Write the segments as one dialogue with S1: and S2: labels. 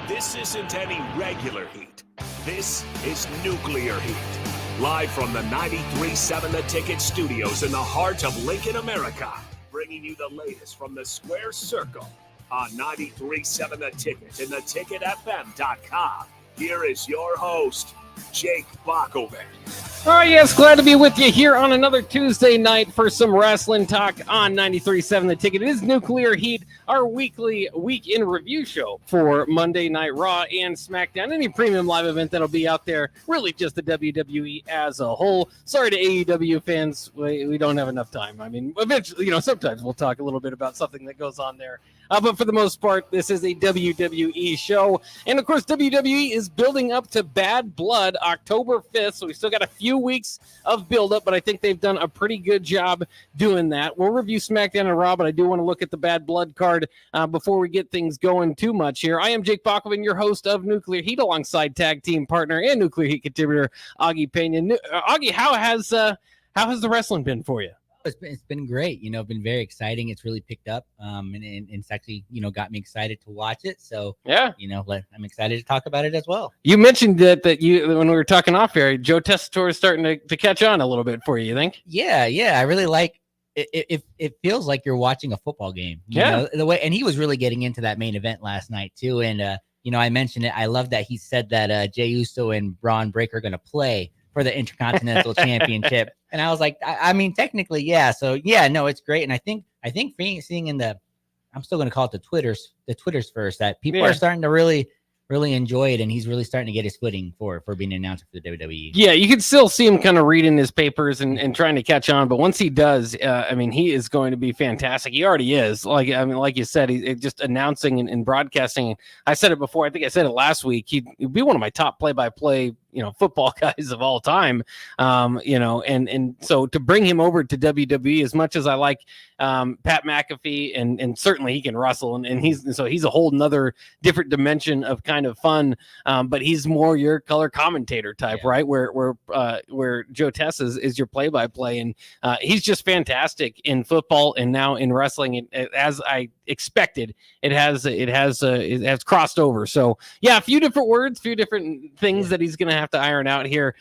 S1: This isn't any regular heat. This is nuclear heat. Live from the 93.7 The Ticket studios in the heart of Lincoln, America. Bringing you the latest from the Square Circle on 93.7 The Ticket and theticketfm.com. Here is your host, Jake Bakovic.
S2: All right, yes, glad to be with you here on another Tuesday night for some wrestling talk on 93.7 The Ticket. It is Nuclear Heat, our weekly week in review show for Monday Night Raw and SmackDown. Any premium live event that'll be out there, really just the WWE as a whole. Sorry to AEW fans, we don't have enough time. I mean, eventually, sometimes we'll talk a little bit about something that goes on there. But for the most part, this is a WWE show. And, of course, WWE is building up to Bad Blood October 5th, so we still got a few weeks of build-up, but I think they've done a pretty good job doing that. We'll review SmackDown and Raw, but I do want to look at the Bad Blood card before we get things going too much here. I am Jake Bakovic, your host of Nuclear Heat, alongside tag team partner and Nuclear Heat contributor Augie Pena. Augie, how has the wrestling been for you?
S3: It's been great. Been very exciting. It's really picked up. And it's actually, got me excited to watch it. So, yeah, I'm excited to talk about it as well.
S2: You mentioned that you, when we were talking off air, Joe Tessitore is starting to catch on a little bit for you think?
S3: Yeah. I really like it. It feels like you're watching a football game. You know, the way, and he was really getting into that main event last night too. And, I mentioned it. I love that he said that Jey Uso and Braun Breaker are going to play for the Intercontinental Championship. And I was like, I mean, technically, yeah. So yeah, no, it's great. And I think seeing in I'm still going to call it the Twitters first, that people are starting to really enjoy it. And he's really starting to get his footing for being an announcer for the WWE. Yeah.
S2: You can still see him kind of reading his papers and trying to catch on. But once he does, he is going to be fantastic. He already is. Like you said, he's just announcing and broadcasting. I said it before. I think I said it last week. He'd be one of my top play-by-play football guys of all time, and so to bring him over to WWE, as much as I like Pat McAfee and certainly he can wrestle and he's a whole nother different dimension of kind of fun, but he's more your color commentator type, right? Where Joe Tess is your play-by-play, and he's just fantastic in football and now in wrestling. As I expected, it has crossed over. So yeah, a few different words, few different things that he's going to have to iron out here,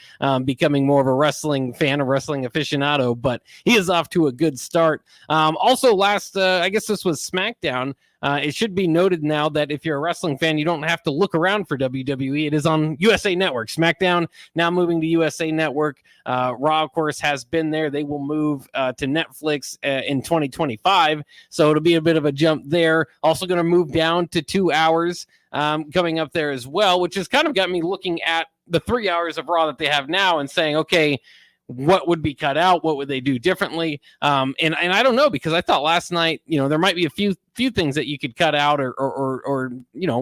S2: becoming more of a wrestling fan, a wrestling aficionado, but he is off to a good start. Also last, I guess this was SmackDown. It should be noted now that if you're a wrestling fan, you don't have to look around for WWE. It is on USA Network. SmackDown now moving to USA Network. Raw, of course, has been there. They will move to Netflix in 2025. So it'll be a bit of a jump there. Also going to move down to 2 hours coming up there as well, which has kind of got me looking at the 3 hours of Raw that they have now and saying, okay, what would be cut out? What would they do differently? And I don't know, because I thought last night, there might be a few things that you could cut out or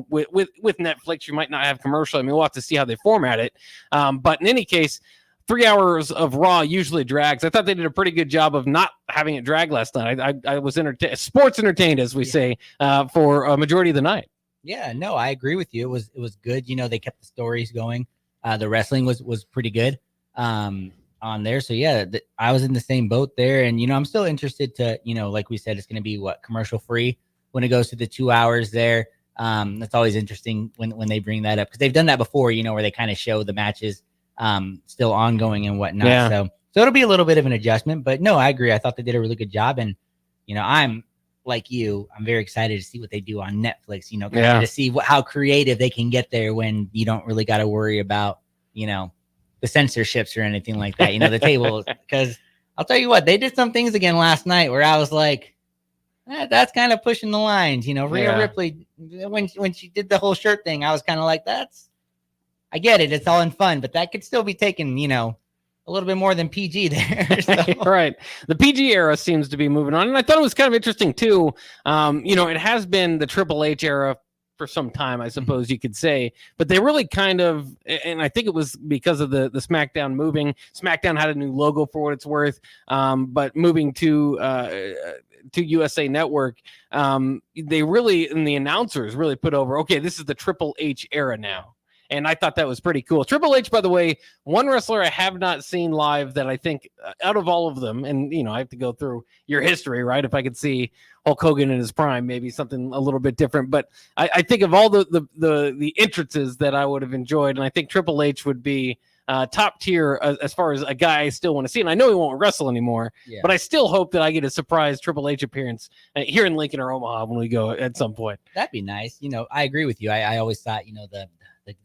S2: with Netflix, you might not have commercial. I mean, we'll have to see how they format it. But in any case, 3 hours of Raw usually drags. I thought they did a pretty good job of not having it drag last night. I was sports entertained, as we say, for a majority of the night.
S3: Yeah, no, I agree with you. It was good. They kept the stories going. The wrestling was pretty good on there. So yeah, I was in the same boat there. And, I'm still interested to, like we said, it's going to be commercial free when it goes to the 2 hours there. That's always interesting when they bring that up, because they've done that before, where they kind of show the matches still ongoing and whatnot. Yeah. So it'll be a little bit of an adjustment, but no, I agree. I thought they did a really good job. And, I'm like you, I'm very excited to see what they do on Netflix, to see how creative they can get there when you don't really got to worry about, the censorships or anything like that, the table. Because I'll tell you what, they did some things again last night where I was like, that's kind of pushing the lines. Rhea Ripley, when she did the whole shirt thing, I was kind of like, I get it. It's all in fun, but that could still be taken, a little bit more than PG there. So.
S2: Right. The PG era seems to be moving on. And I thought it was kind of interesting too. It has been the Triple H era for some time, I suppose you could say, but they really kind of, and I think it was because of the SmackDown moving. SmackDown had a new logo for what it's worth, but moving to USA Network, they really, and the announcers really put over, okay, this is the Triple H era now. And I thought that was pretty cool. Triple H, by the way, one wrestler I have not seen live that I think out of all of them, and I have to go through your history, right? If I could see Hulk Hogan in his prime, maybe something a little bit different. But I think of all the entrances that I would have enjoyed, and I think Triple H would be top tier as far as a guy I still want to see. And I know he won't wrestle anymore, but I still hope that I get a surprise Triple H appearance here in Lincoln or Omaha when we go at some point.
S3: That'd be nice. I agree with you. I always thought,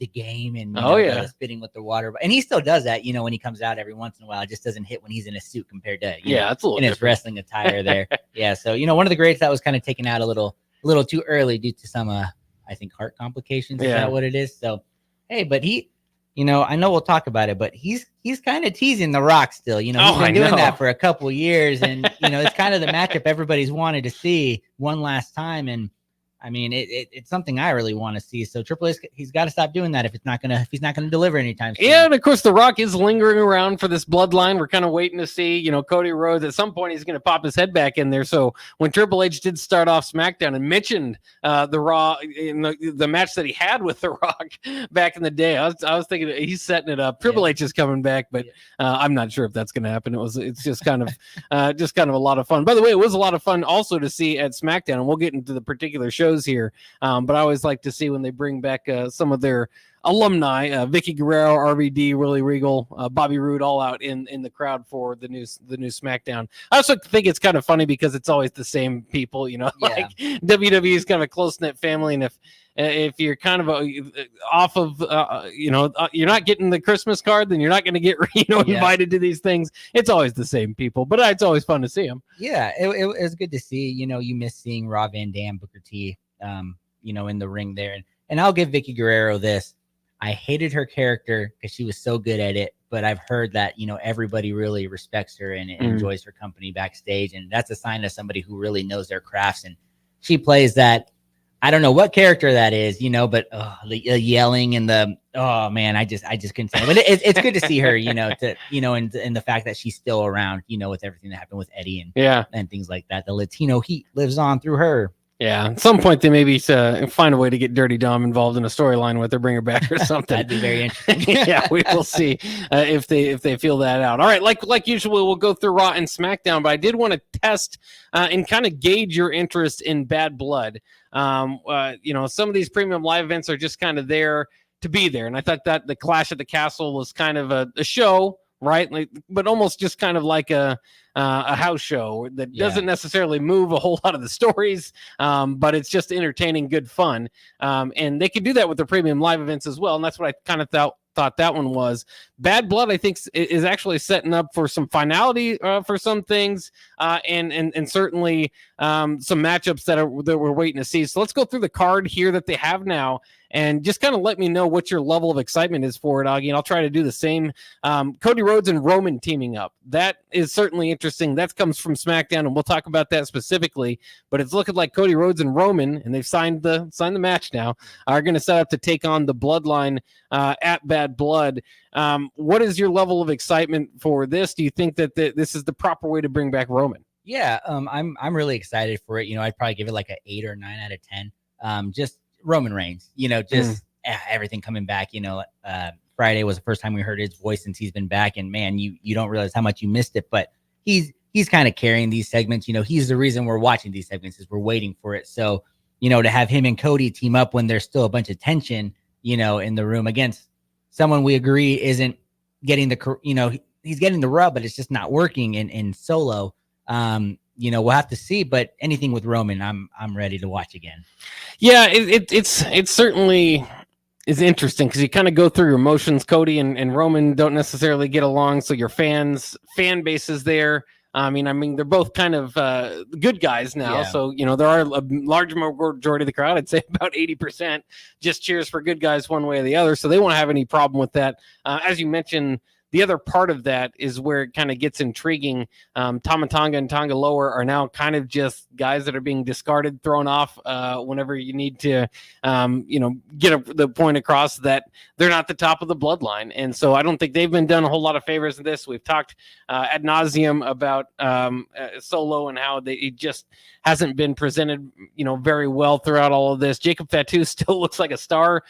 S3: the game and the spitting with the water, and he still does that. When he comes out every once in a while, it just doesn't hit when he's in a suit compared to
S2: it's a little
S3: in his wrestling attire there. So one of the greats that was kind of taken out a little too early due to some I think heart complications. Is that what it is? So hey, but he. I know we'll talk about it, but he's kind of teasing The Rock still. He's been doing that for a couple years, and it's kind of the matchup everybody's wanted to see one last time. And I mean, it's something I really want to see. So Triple H, he's got to stop doing that if he's not gonna deliver anytime soon.
S2: Yeah, and of course, The Rock is lingering around for this bloodline. We're kind of waiting to see. Cody Rhodes at some point he's going to pop his head back in there. So when Triple H did start off SmackDown and mentioned the Raw in the match that he had with The Rock back in the day, I was thinking he's setting it up. Triple H is coming back, but I'm not sure if that's going to happen. It's just kind of a lot of fun. By the way, it was a lot of fun also to see at SmackDown, and we'll get into the particular shows here, but I always like to see when they bring back some of their alumni, Vicky Guerrero, RVD, Willie Regal, Bobby Roode, all out in the crowd for the new SmackDown. I also think it's kind of funny because it's always the same people, like WWE is kind of a close-knit family, and if you're kind of off of, you're not getting the Christmas card, then you're not going to get, invited to these things. It's always the same people, but it's always fun to see them.
S3: Yeah, it was good to see. You miss seeing Rob Van Dam, Booker T, in the ring there. And I'll give Vicky Guerrero this. I hated her character because she was so good at it, but I've heard that, everybody really respects her and enjoys her company backstage. And that's a sign of somebody who really knows their crafts. And she plays that. I don't know what character that is, but the yelling and oh man, I just couldn't say it. But it's good to see her, and the fact that she's still around, with everything that happened with Eddie and things like that. The Latino heat lives on through her.
S2: Yeah, at some point they maybe find a way to get Dirty Dom involved in a storyline with her, bring her back or something.
S3: That'd be very interesting.
S2: Yeah, we will see if they feel that out. All right, like usual, we'll go through Raw and SmackDown, but I did want to test and kind of gauge your interest in Bad Blood. Some of these premium live events are just kind of there to be there, and I thought that the Clash at the Castle was kind of a show, right? But almost just kind of like a house show that doesn't necessarily move a whole lot of the stories, but it's just entertaining, good fun. And they can do that with the premium live events as well. And that's what I kind of thought that one was. Bad Blood, I think, is actually setting up for some finality for some things, and certainly some matchups that we're waiting to see. So let's go through the card here that they have now, and just kind of let me know what your level of excitement is for it, Augie, and I'll try to do the same. Cody Rhodes and Roman teaming up. That is certainly interesting. That comes from SmackDown, and we'll talk about that specifically. But it's looking like Cody Rhodes and Roman, and they've signed the match now, are going to set up to take on the Bloodline at Bad Blood. What is your level of excitement for this? Do you think that this is the proper way to bring back Roman?
S3: Yeah, I'm really excited for it. I'd probably give it like an 8 or 9 out of 10. Just Roman Reigns, everything coming back. Friday was the first time we heard his voice since he's been back, and man, you don't realize how much you missed it. But he's kind of carrying these segments. He's the reason we're watching these segments, is we're waiting for it. So to have him and Cody team up when there's still a bunch of tension, in the room against someone we agree isn't getting he's getting the rub, but it's just not working in Solo. We'll have to see, but anything with Roman, I'm ready to watch again. Yeah,
S2: it's certainly is interesting because you kind of go through your emotions. Cody and Roman don't necessarily get along, so your fan base is there. I mean, they're both kind of good guys now. Yeah. So, there are a large majority of the crowd, I'd say about 80%, just cheers for good guys one way or the other. So they won't have any problem with that. As you mentioned, the other part of that is where it kind of gets intriguing. Tama Tonga and Tonga Lower are now kind of just guys that are being discarded, thrown off whenever you need to, get the point across that they're not the top of the bloodline. And so I don't think they've been done a whole lot of favors in this. We've talked ad nauseum about Solo and how he just hasn't been presented, very well throughout all of this. Jacob Fatu still looks like a star.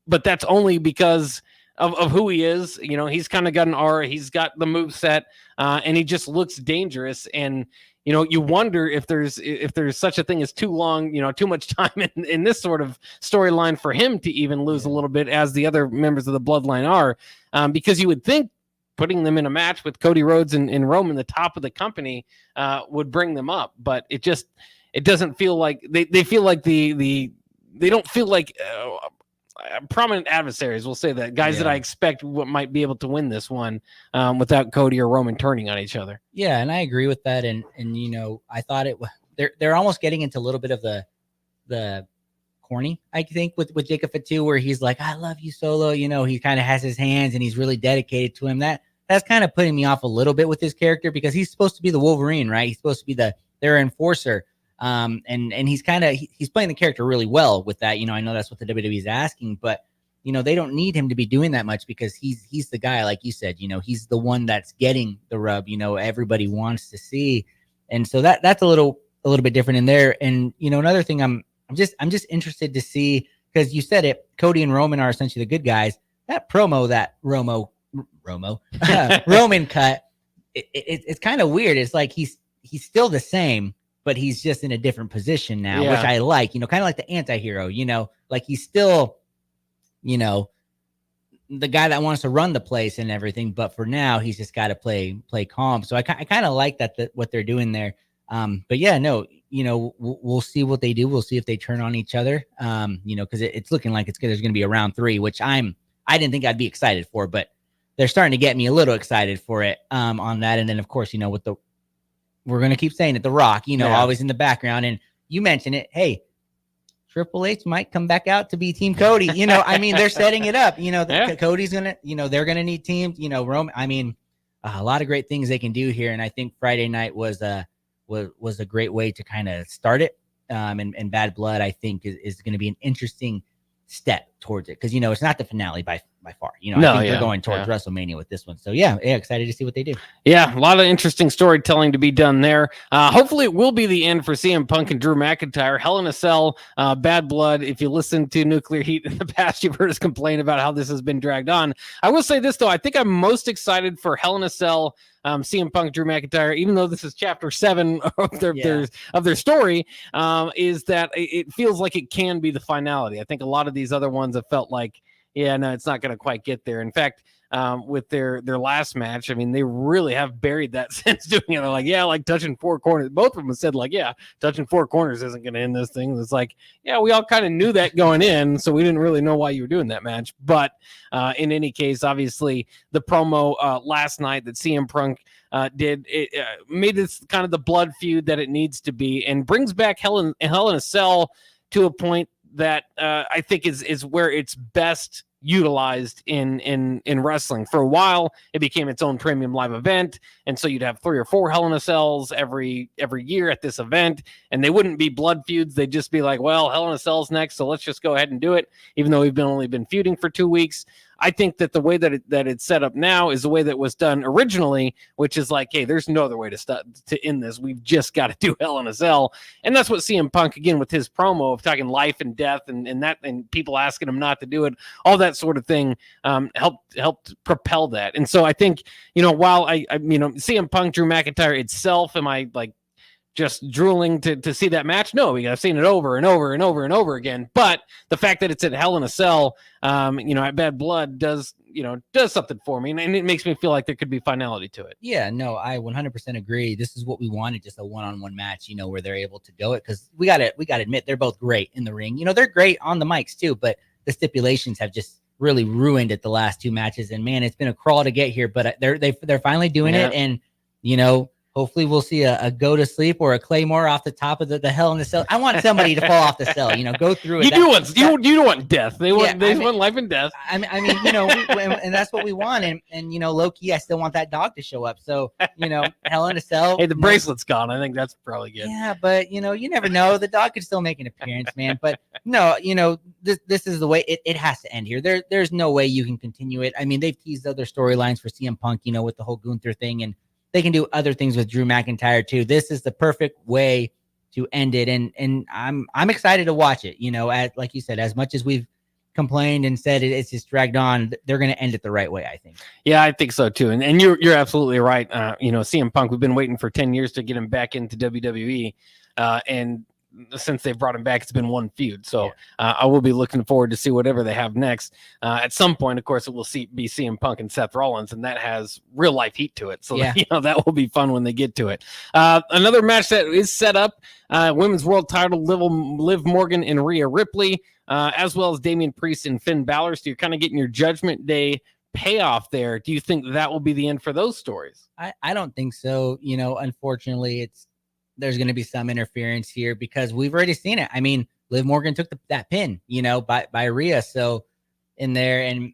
S2: but that's only because of who he is. You know, he's kind of got an aura, he's got the move set, and he just looks dangerous. And you know, you wonder if there's such a thing as too much time in this sort of storyline for him to even lose a little bit, as the other members of the bloodline are, because you would think putting them in a match with Cody Rhodes and Roman, the top of the company, would bring them up. But it doesn't feel like they feel like they don't feel like prominent adversaries. We'll say that, guys that I expect might be able to win this one without Cody or Roman turning on each other.
S3: Yeah, and I agree with that. And you know, I thought they're almost getting into a little bit of the corny, I think, with Jacob Fatu, where he's like, I love you, Solo. You know, he kind of has his hands and he's really dedicated to him. That's kind of putting me off a little bit with his character, because he's supposed to be the Wolverine, right? He's supposed to be their enforcer. And he's he's playing the character really well with that. You know, I know that's what the WWE is asking, but you know, they don't need him to be doing that much, because he's the guy, like you said, you know, he's the one that's getting the rub, you know, everybody wants to see. And so that's a little bit different in there. And, you know, another thing I'm just interested to see, because you said it, Cody and Roman are essentially the good guys. That promo that Roman cut, it's kind of weird. It's like he's still the same, but he's just in a different position now, which I like, you know, kind of like the anti-hero, you know, like he's still, you know, the guy that wants to run the place and everything, but for now he's just got to play calm. So I kind of like that what they're doing there. But yeah, no, you know, we'll see what they do. We'll see if they turn on each other. You know, because it's looking like there's going to be a round 3, which I didn't think I'd be excited for, but they're starting to get me a little excited for it on that. And then of course, you know, we're going to keep saying it, The Rock, you know, always in the background. And you mentioned it. Hey, Triple H might come back out to be Team Cody. You know, I mean, they're setting it up. You know, Cody's going to, you know, they're going to need teams. You know, Roman, I mean, a lot of great things they can do here. And I think Friday night was a great way to kind of start it. And Bad Blood, I think, is going to be an interesting step towards it, because, you know, it's not the finale by far. You know, I think they're going towards WrestleMania with this one. So yeah, excited to see what they do. Yeah,
S2: a lot of interesting storytelling to be done there. Hopefully it will be the end for CM Punk and Drew McIntyre. Hell in a Cell, Bad Blood. If you listen to Nuclear Heat in the past, you've heard us complain about how this has been dragged on. I will say this though, I think I'm most excited for Hell in a Cell, CM Punk, Drew McIntyre, even though this is chapter 7 of their story, is that it feels like it can be the finality. I think a lot of these other ones have felt like, yeah, no, it's not going to quite get there. In fact, with their last match, I mean, they really have buried that since doing it. They're like, yeah, like touching 4 corners. Both of them said, like, yeah, touching 4 corners isn't going to end this thing. It's like, yeah, we all kind of knew that going in, so we didn't really know why you were doing that match. But in any case, obviously, the promo last night that CM Punk did, it made this kind of the blood feud that it needs to be, and brings back Hell in a Cell to a point that I think is where it's best utilized in wrestling. For a while, it became its own premium live event, and so you'd have 3 or 4 Hell in a Cells every year at this event, and they wouldn't be blood feuds. They'd just be like, well, Hell in a Cell's next, so let's just go ahead and do it, even though we've only been feuding for 2 weeks. I think that the way that it's set up now is the way that was done originally, which is like, hey, there's no other way to end this. We've just got to do Hell in a Cell. And that's what CM Punk, again, with his promo of talking life and death and people asking him not to do it, all that sort of thing, helped propel that. And so I think, you know, while I CM Punk, Drew McIntyre itself, am I like just drooling to see that match? No, I've seen it over and over and over and over again. But the fact that it's at Hell in a Cell, at Bad Blood does something for me, and it makes me feel like there could be finality to it.
S3: Yeah, no, I 100% agree. This is what we wanted, just a one-on-one match, you know, where they're able to go it, because we gotta admit they're both great in the ring. You know, they're great on the mics too, but the stipulations have just really ruined it the last 2 matches. And man, it's been a crawl to get here, but they're finally doing it, and you know. Hopefully we'll see a go to sleep or a Claymore off the top of the Hell in the Cell. I want somebody to fall off the cell, you know, go through it.
S2: You don't want death. They want life and death.
S3: I mean, you know, and that's what we want. And you know, low key, I still want that dog to show up. So, you know, Hell in a Cell.
S2: Hey, the bracelet's gone. I think that's probably good.
S3: Yeah, but you know, you never know. The dog could still make an appearance, man. But no, you know, this is the way it has to end here. There's no way you can continue it. I mean, they've teased other storylines for CM Punk, you know, with the whole Gunther thing, and they can do other things with Drew McIntyre too. This is the perfect way to end it, and I'm excited to watch it. You know, like you said, as much as we've complained and said it's just dragged on, they're going to end it the right way, I think.
S2: Yeah, I think so too. And you're absolutely right. CM Punk, we've been waiting for 10 years to get him back into WWE. And since they've brought him back, it's been one feud. So I will be looking forward to see whatever they have next. At some point, of course, it will be CM Punk and Seth Rollins, and that has real life heat to it. So that will be fun when they get to it. Another match that is set up, women's world title, Liv Morgan and Rhea Ripley, as well as Damian Priest and Finn Balor. So you're kind of getting your Judgment Day payoff there. Do you think that will be the end for those stories?
S3: I don't think so. Unfortunately, there's going to be some interference here because we've already seen it. I mean, Liv Morgan took that pin, by Rhea. So in there, and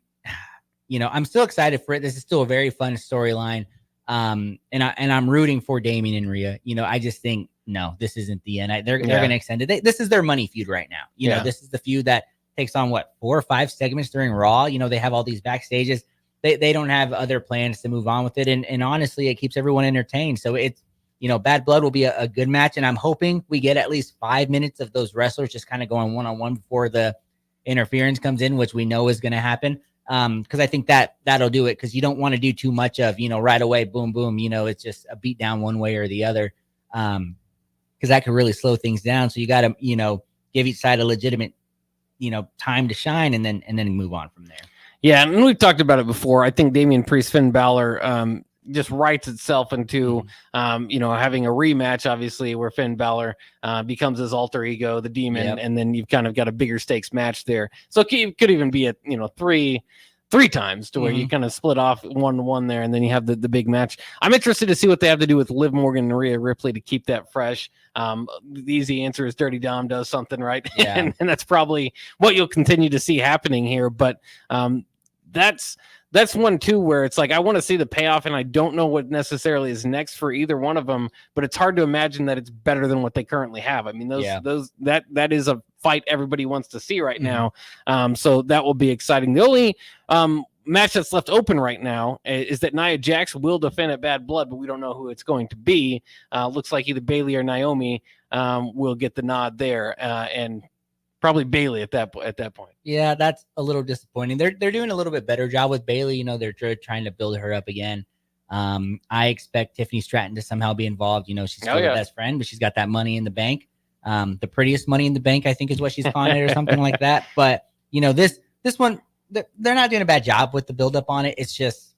S3: I'm still excited for it. This is still a very fun storyline. And I'm rooting for Damian and Rhea. I just think, no, this isn't the end. They're going to extend it. This is their money feud right now. This is the feud that takes on 4 or 5 segments during Raw. They have all these backstages. They don't have other plans to move on with it. And honestly, it keeps everyone entertained. So it's, Bad Blood will be a good match. And I'm hoping we get at least 5 minutes of those wrestlers just kind of going one-on-one before the interference comes in, which we know is going to happen. Because I think that'll do it. Because you don't want to do too much of, right away, boom, boom. It's just a beat down one way or the other. Because that could really slow things down. So you got to, give each side a legitimate, time to shine and then move on from there.
S2: Yeah, and we've talked about it before. I think Damian Priest, Finn Balor just writes itself into, having a rematch, obviously, where Finn Balor becomes his alter ego, the Demon, and then you've kind of got a bigger stakes match there. So it could even be three times to where you kind of split off 1-1 there, and then you have the big match. I'm interested to see what they have to do with Liv Morgan and Rhea Ripley to keep that fresh. The easy answer is Dirty Dom does something, right?
S3: Yeah.
S2: and that's probably what you'll continue to see happening here. But that's one too where it's like I want to see the payoff, and I don't know what necessarily is next for either one of them. But it's hard to imagine that it's better than what they currently have. I mean, that is a fight everybody wants to see right now. So that will be exciting. The only match that's left open right now is that Nia Jax will defend at Bad Blood, but we don't know who it's going to be. Looks like either Bayley or Naomi will get the nod there, and probably Bayley at that point.
S3: Yeah, that's a little disappointing. They're doing a little bit better job with Bayley. They're trying to build her up again. I expect Tiffany Stratton to somehow be involved. She's still the best friend, but she's got that money in the bank. The prettiest money in the bank, I think, is what she's calling it, or something like that. But this one, they're not doing a bad job with the buildup on it. It's just,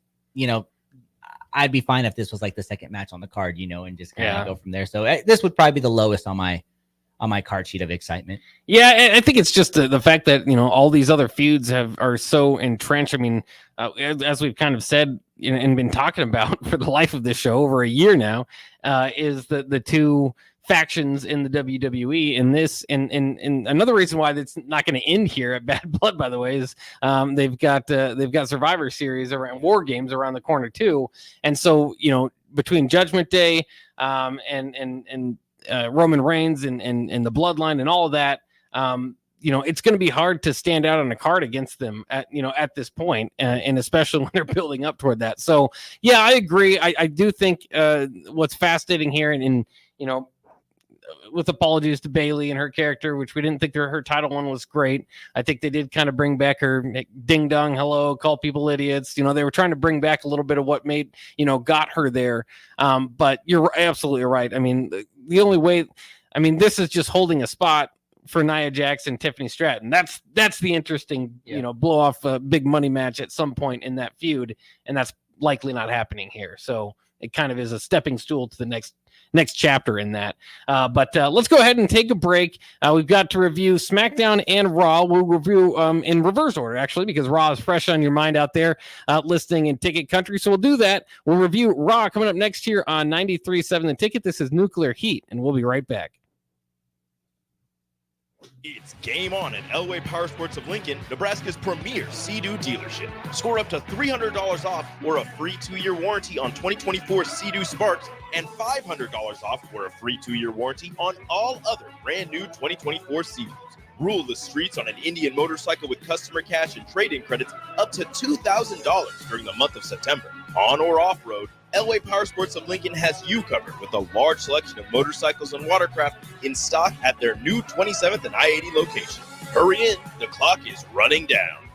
S3: I'd be fine if this was like the second match on the card, and just kind of go from there. So this would probably be the lowest on my card sheet of excitement.
S2: Yeah, I think it's just the fact that all these other feuds are so entrenched. I mean, as we've kind of said and been talking about for the life of this show over a year now, is the two factions in the WWE. In this, and another reason why it's not going to end here at Bad Blood, by the way, is they've got Survivor Series around War Games around the corner too, and so between Judgment Day and Roman Reigns and the Bloodline and all of that, it's going to be hard to stand out on a card against them at this point, and especially when they're building up toward that. So yeah, I agree. I do think what's fascinating here, and with apologies to Bayley and her character, which we didn't think her title one was great. I think they did kind of bring back her ding dong hello, call people idiots. They were trying to bring back a little bit of what made got her there. But you're absolutely right. I mean, the only way, this is just holding a spot for Nia Jax and Tiffany Stratton. That's the interesting, blow off a big money match at some point in that feud, and that's likely not happening here. So it kind of is a stepping stool to the next chapter in that. But let's go ahead and take a break. We've got to review SmackDown and Raw. We'll review in reverse order, actually, because Raw is fresh on your mind out there listening in Ticket Country. So we'll do that. We'll review Raw coming up next here on 93.7 The Ticket. This is Nuclear Heat, and we'll be right back.
S4: It's game on at Elway Power Sports of Lincoln, Nebraska's premier Sea-Doo dealership. Score up to $300 off or a free 2-year warranty on 2024 Sea-Doo Sparks and $500 off or a free 2-year warranty on all other brand new 2024 Sea-Doos. Rule the streets on an Indian motorcycle with customer cash and trade-in credits up to $2,000 during the month of September. On or off-road, Elway Power Sports of Lincoln has you covered with a large selection of motorcycles and watercraft in stock at their new 27th and I-80 location. Hurry in, the clock is running down.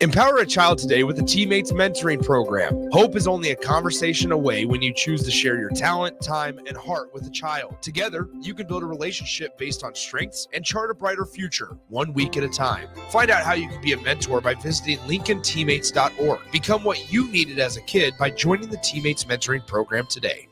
S5: Empower a child today with the Teammates Mentoring Program. Hope is only a conversation away when you choose to share your talent, time, and heart with a child. Together, you can build a relationship based on strengths and chart a brighter future, 1 week at a time. Find out how you can be a mentor by visiting LincolnTeammates.org. Become what you needed as a kid by joining the Teammates Mentoring Program today.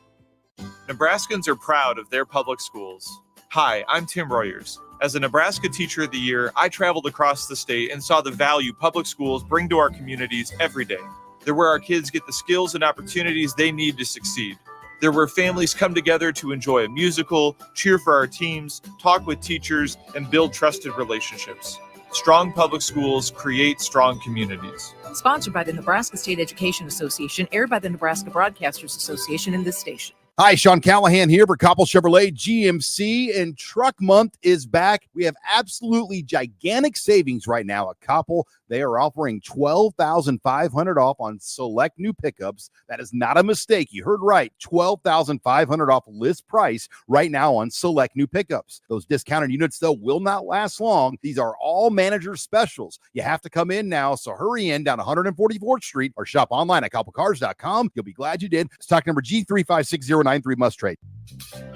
S6: Nebraskans are proud of their public schools. Hi, I'm Tim Royers. As a Nebraska Teacher of the Year, I traveled across the state and saw the value public schools bring to our communities every day. They're where our kids get the skills and opportunities they need to succeed. They're where families come together to enjoy a musical, cheer for our teams, talk with teachers, and build trusted relationships. Strong public schools create strong communities.
S7: Sponsored by the Nebraska State Education Association, aired by the Nebraska Broadcasters Association in this station.
S8: Hi, Sean Callahan here for Koppel Chevrolet GMC, and Truck Month is back. We have absolutely gigantic savings right now at Koppel. They are offering $12,500 off on select new pickups. That is not a mistake. You heard right. $12,500 off list price right now on select new pickups. Those discounted units, though, will not last long. These are all manager specials. You have to come in now, so hurry in down 144th Street or shop online at koppelcars.com. You'll be glad you did. Stock number G35609 must trade.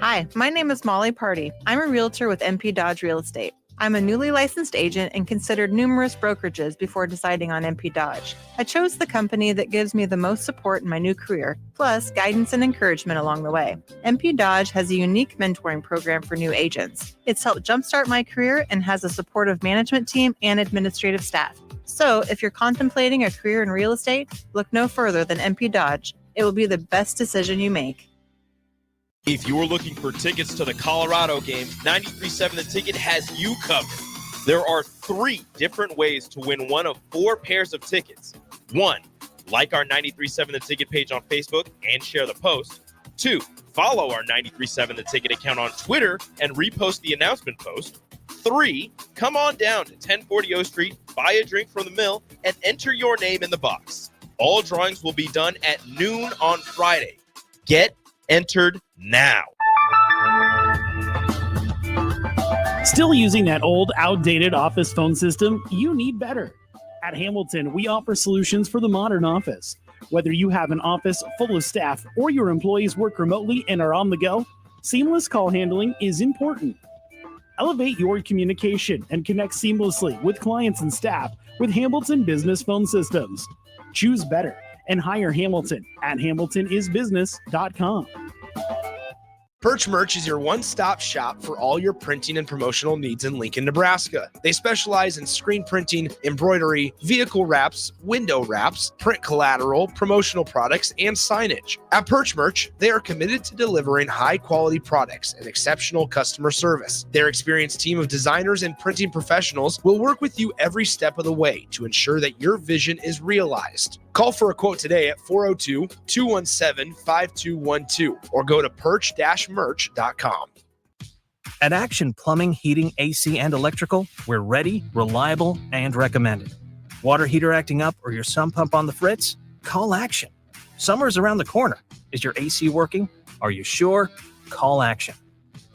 S9: Hi, my name is Molly Party. I'm a realtor with MP Dodge Real Estate. I'm a newly licensed agent and considered numerous brokerages before deciding on MP Dodge. I chose the company that gives me the most support in my new career, plus guidance and encouragement along the way. MP Dodge has a unique mentoring program for new agents. It's helped jumpstart my career and has a supportive management team and administrative staff. So if you're contemplating a career in real estate, look no further than MP Dodge. It will be the best decision you make.
S4: If you're looking for tickets to the Colorado game, 93.7 The Ticket has you covered. There are 3 different ways to win one of 4 pairs of tickets. 1, like our 93.7 The Ticket page on Facebook and share the post. 2, follow our 93.7 The Ticket account on Twitter and repost the announcement post. 3, come on down to 1040 O Street, buy a drink from the mill, and enter your name in the box. All drawings will be done at noon on Friday. Get entered now.
S10: Still using that old, outdated office phone system? You need better. At Hamilton, we offer solutions for the modern office. Whether you have an office full of staff or your employees work remotely and are on the go, seamless call handling is important. Elevate your communication and connect seamlessly with clients and staff with Hamilton Business Phone Systems. Choose better and hire Hamilton at hamiltonisbusiness.com.
S5: Perch Merch is your one-stop shop for all your printing and promotional needs in Lincoln, Nebraska. They specialize in screen printing, embroidery, vehicle wraps, window wraps, print collateral, promotional products, and signage. At Perch Merch, they are committed to delivering high-quality products and exceptional customer service. Their experienced team of designers and printing professionals will work with you every step of the way to ensure that your vision is realized. Call for a quote today at 402-217-5212 or go to perch-merch.com.
S11: At Action Plumbing, Heating, AC, and Electrical, we're ready, reliable, and recommended. Water heater acting up or your sump pump on the fritz? Call Action. Summer's around the corner. Is your AC working? Are you sure? Call Action.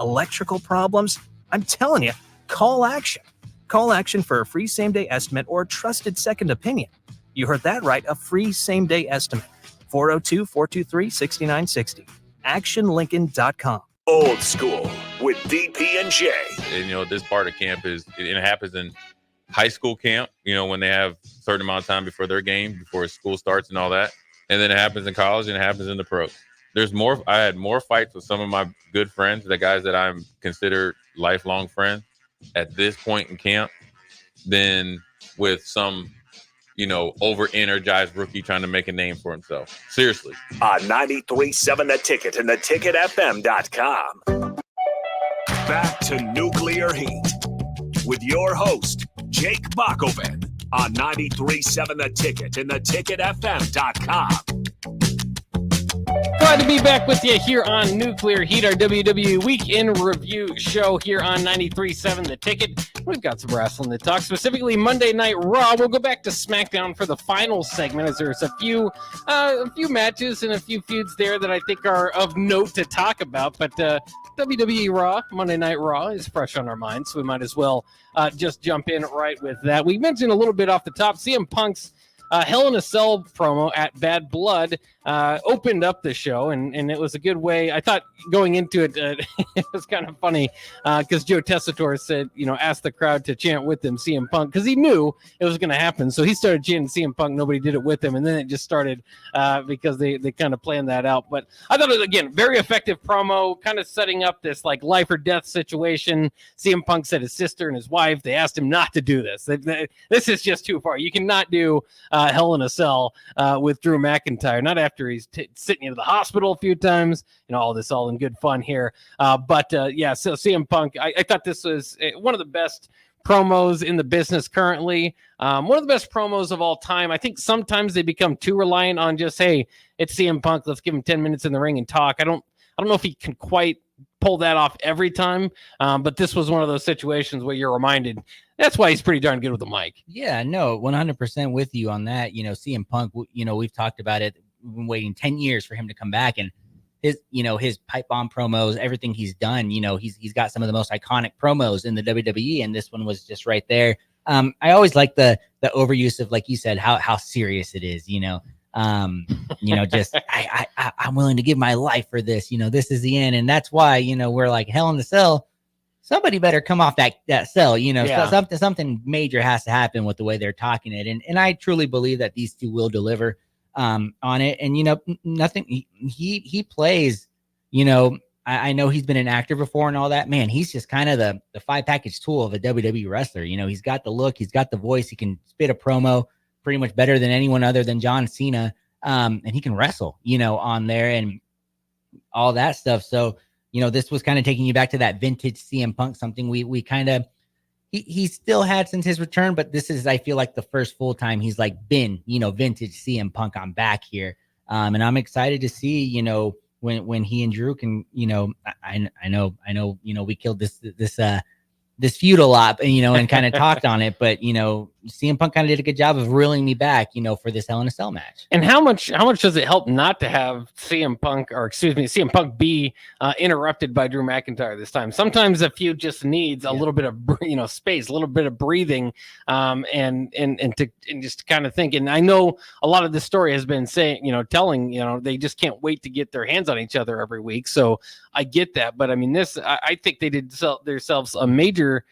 S11: Electrical problems? I'm telling you, call Action. Call Action for a free same-day estimate or a trusted second opinion. You heard that right, a free same-day estimate. 402-423-6960. ActionLincoln.com.
S1: Old School with DP and J.
S12: And, this part of camp it happens in high school camp, when they have a certain amount of time before their game, before school starts and all that. And then it happens in college and it happens in the pros. I had more fights with some of my good friends, the guys that I'm considered lifelong friends at this point in camp, than with some over-energized rookie trying to make a name for himself. Seriously.
S1: On 93.7 The Ticket and theticketfm.com. Back to Nuclear Heat with your host, Jake Bakoven, on 93.7 The Ticket and theticketfm.com.
S2: Glad to be back with you here on Nuclear Heat, our WWE Week in Review show here on 93.7 The Ticket. We've got some wrestling to talk, specifically Monday Night Raw. We'll go back to SmackDown for the final segment, as there's a few matches and a few feuds there that I think are of note to talk about. But WWE Raw, Monday Night Raw, is fresh on our minds, so we might as well just jump in right with that. We mentioned a little bit off the top, CM Punk's Hell in a Cell promo at Bad Blood opened up the show, and it was a good way. I thought going into it, it was kind of funny because Joe Tessitore said, asked the crowd to chant with him CM Punk, because he knew it was going to happen. So he started chanting CM Punk. Nobody did it with him, and then it just started because they kind of planned that out. But I thought it was, again, very effective promo, kind of setting up this like life or death situation. CM Punk said his sister and his wife, they asked him not to do this. This is just too far. You cannot do Hell in a Cell with Drew McIntyre, not after he's sitting into the hospital a few times, all this all in good fun here. But so CM Punk, I thought this was one of the best promos in the business currently. One of the best promos of all time. I think sometimes they become too reliant on just, hey, it's CM Punk, let's give him 10 minutes in the ring and talk. I don't know if he can quite pull that off every time, but this was one of those situations where you're reminded that's why he's pretty darn good with the mic.
S3: Yeah, no, 100% with you on that. CM Punk, we've talked about it. We've been waiting 10 years for him to come back, and his pipe bomb promos, everything he's done, he's got some of the most iconic promos in the WWE, and this one was just right there. I always like the overuse of, like you said, how serious it is, just I'm willing to give my life for this, this is the end. And that's why, we're like, Hell in the Cell, somebody better come off that cell, So something major has to happen with the way they're talking it. And I truly believe that these two will deliver on it. And, nothing, he plays, I know he's been an actor before and all that, man, he's just kind of the 5-package tool of a WWE wrestler. He's got the look, he's got the voice, he can spit a promo pretty much better than anyone other than John Cena. And he can wrestle, on there and all that stuff. So, this was kind of taking you back to that vintage CM Punk, something we kind of, he still had since his return, but this is, I feel like, the first full time he's like been, vintage CM Punk. I'm back here. And I'm excited to see, when he and Drew can, I know, we killed this feud a lot, and kind of talked on it, but CM Punk kind of did a good job of reeling me back, for this Hell in a Cell match.
S2: And how much does it help not to have CM Punk be interrupted by Drew McIntyre this time? Sometimes a feud just needs a little bit of space, a little bit of breathing, and just kind of think. And I know a lot of the story has been saying, telling, they just can't wait to get their hands on each other every week. So I get that, but I mean, I think they did themselves a major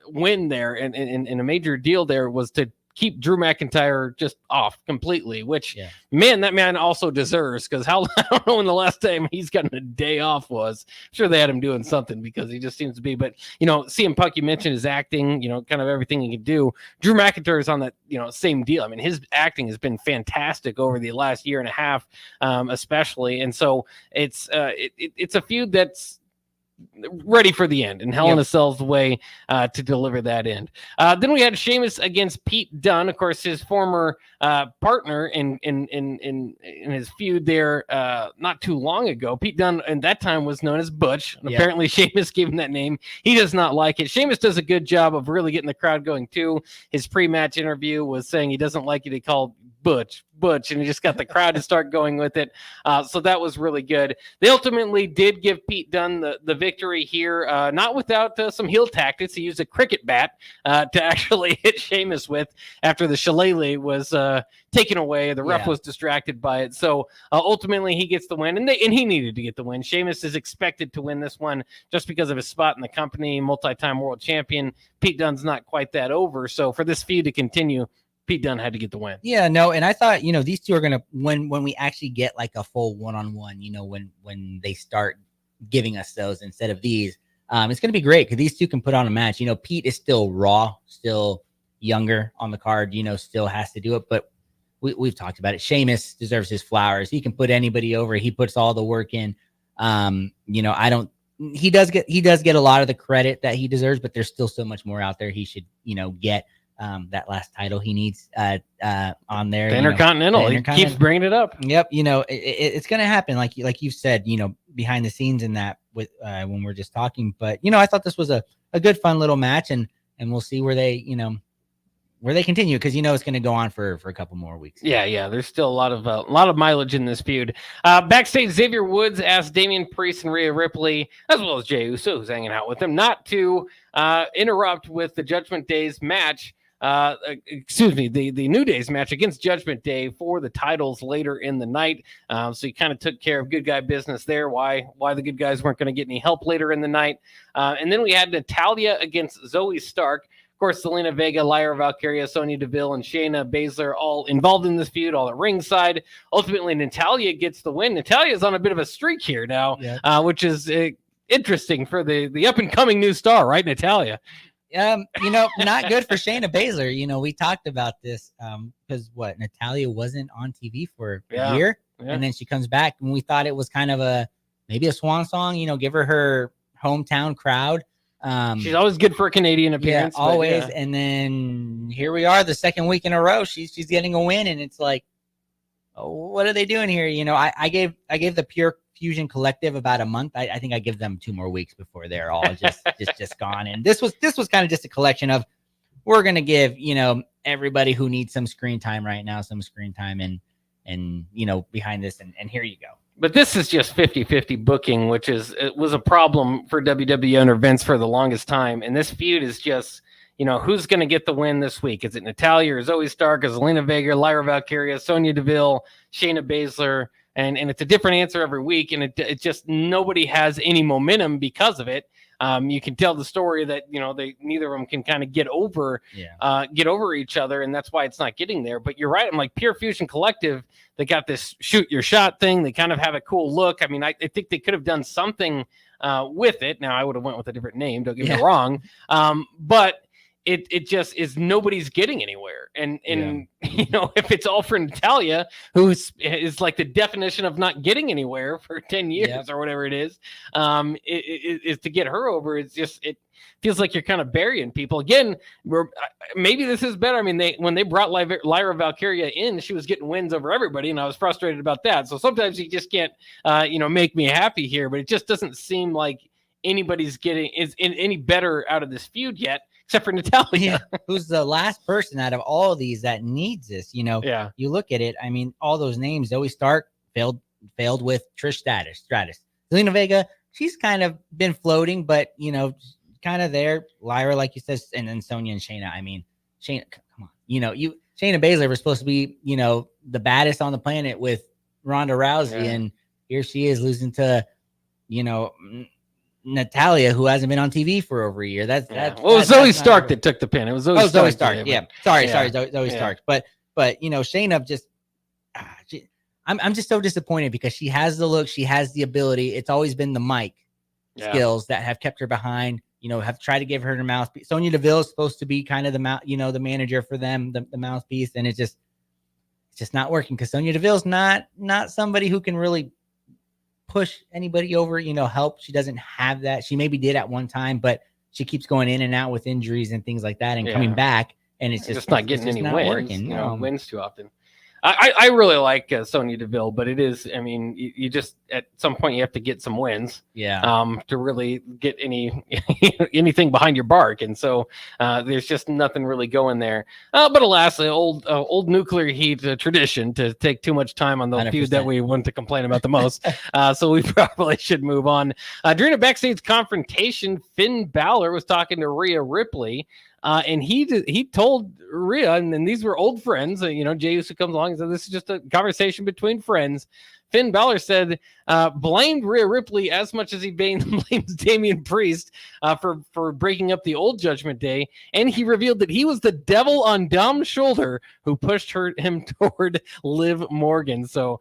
S2: win there, and a major deal there was to keep Drew McIntyre just off completely, which man, that man also deserves, because I don't know when the last time he's gotten a day off was. I'm sure they had him doing something, because he just seems to be. But CM Punk, you mentioned his acting, kind of everything he can do. Drew McIntyre is on that same deal. I mean, his acting has been fantastic over the last year and a half, especially, and so it's a feud that's ready for the end, and Hell in a Cell's the way to deliver that end. Then we had Sheamus against Pete Dunne, of course, his former partner in his feud there not too long ago. Pete Dunne at that time was known as Butch, and apparently Sheamus gave him that name. He does not like it. Sheamus does a good job of really getting the crowd going too. His pre-match interview was saying he doesn't like it. He called Butch, and he just got the crowd to start going with it. So that was really good. They ultimately did give Pete Dunne the victory here, not without some heel tactics. He used a cricket bat to actually hit Sheamus with after the shillelagh was taken away. The ref was distracted by it. So ultimately he gets the win, and he needed to get the win. Sheamus is expected to win this one just because of his spot in the company, multi-time world champion. Pete Dunne's not quite that over. So for this feud to continue, Pete Dunne had to get the win. Yeah, no, and I thought, these two are going to, when we actually get like a full one-on-one, when they start giving us those instead of these, it's going to be great, because these two can put on a match. Pete is still raw, still younger on the card, still has to do it, but we've talked about it. Sheamus deserves his flowers. He can put anybody over. He puts all the work in. He does get a lot of the credit that he deserves, but there's still so much more out there he should, get.
S3: that last title he needs on there.
S2: The Intercontinental. He keeps bringing it up.
S3: Yep. It's going to happen. Like you've said, behind the scenes in that with when we're just talking. But, I thought this was a good, fun little match, and we'll see where they continue, because it's going to go on for a couple more weeks.
S2: Yeah. There's still a lot of mileage in this feud. Backstage, Xavier Woods asked Damian Priest and Rhea Ripley, as well as Jey Uso, who's hanging out with them, not to interrupt with the Judgment Day's match. The New Day's match against Judgment Day for the titles later in the night. So he kind of took care of good guy business there. Why the good guys weren't going to get any help later in the night. And then we had Natalya against Zoe Stark. Of course, Zelina Vega, Lyra Valkyria, Sonya Deville, and Shayna Baszler all involved in this feud, all at ringside. Ultimately, Natalya gets the win. Natalya is on a bit of a streak here now, which is interesting for the up-and-coming new star, right, Natalya?
S3: Not good for Shayna Baszler. We talked about this because Natalya wasn't on TV for a year, and then she comes back, and we thought it was kind of maybe a swan song. Give her hometown crowd.
S2: She's always good for a Canadian appearance.
S3: Yeah, always. Yeah. And then here we are, the second week in a row. She's getting a win, and it's like, oh, what are they doing here? I gave the Pure Fusion Collective about a month. I think I give them 2 more weeks before they're all just gone. And this was kind of just a collection of, we're gonna give everybody who needs some screen time right now some screen time, and behind this, and here you go.
S2: But this is just 50-50 booking, which was a problem for WWE owner Vince for the longest time. And this feud is just, who's going to get the win this week? Is it Natalya or Zoe Stark? Is it Zelina Vega, Lyra Valkyria, Sonya Deville, Shayna Baszler? And it's a different answer every week. And it just, nobody has any momentum because of it. You can tell the story that, neither of them can kind of get over each other. And that's why it's not getting there. But you're right. I'm like, Pure Fusion Collective, they got this shoot your shot thing. They kind of have a cool look. I mean, I think they could have done something with it. Now I would have went with a different name. Don't get me wrong. But it just is, nobody's getting anywhere. And if it's all for Natalya, who is like the definition of not getting anywhere for 10 years or whatever it is to get her over. It's just, it feels like you're kind of burying people again. Maybe this is better. I mean, when they brought Lyra Valkyria in, she was getting wins over everybody, and I was frustrated about that. So sometimes you just can't make me happy here, but it just doesn't seem like anybody's getting any better out of this feud yet, except for Natalya,
S3: who's the last person out of all of these that needs this. You look at it. I mean, all those names. Zoe Stark failed with Trish Stratus. Zelina Vega, she's kind of been floating, but kind of there. Lyra, like you said, and then Sonya and Shayna. I mean, Shayna, come on. Shayna Baszler was supposed to be, the baddest on the planet with Ronda Rousey, and here she is losing to, Natalya, who hasn't been on TV for over a year.
S2: Zoe Stark that took the pin. It was Zoe Stark.
S3: Yeah. Sorry, Zoe Stark. But Shayna just, I'm just so disappointed because she has the look, she has the ability. It's always been the mic skills that have kept her behind. Have tried to give her the mouthpiece. Sonya Deville is supposed to be kind of the manager for them, the mouthpiece, and it's just not working because Sonya Deville's not somebody who can really push anybody over, help. She doesn't have that. She maybe did at one time, but she keeps going in and out with injuries and things like that and coming back, and it's just
S2: not getting any wins. Wins too often. I really like Sonya Deville, but it is, I mean, you just, at some point you have to get some wins to really get anything behind your bark. And so there's just nothing really going there. But alas, the old nuclear heat tradition to take too much time on the 100%. Feud that we want to complain about the most. So we probably should move on. During a backstage confrontation, Finn Balor was talking to Rhea Ripley. And he told Rhea, and these were old friends, Jey Uso comes along and said, this is just a conversation between friends. Finn Balor said, blamed Rhea Ripley as much as he blames Damian Priest for breaking up the old Judgment Day. And he revealed that he was the devil on Dom's shoulder who pushed him toward Liv Morgan. So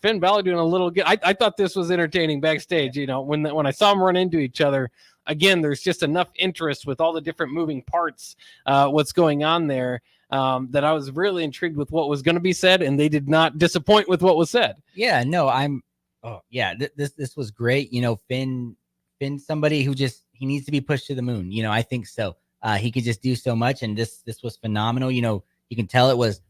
S2: Finn Balor doing a little good. I thought this was entertaining backstage. When I saw them run into each other, again, there's just enough interest with all the different moving parts, what's going on there, that I was really intrigued with what was going to be said, and they did not disappoint with what was said.
S3: Yeah, no, this was great. Finn, somebody who he needs to be pushed to the moon. I think so. He could just do so much, and this was phenomenal. You know, you can tell it was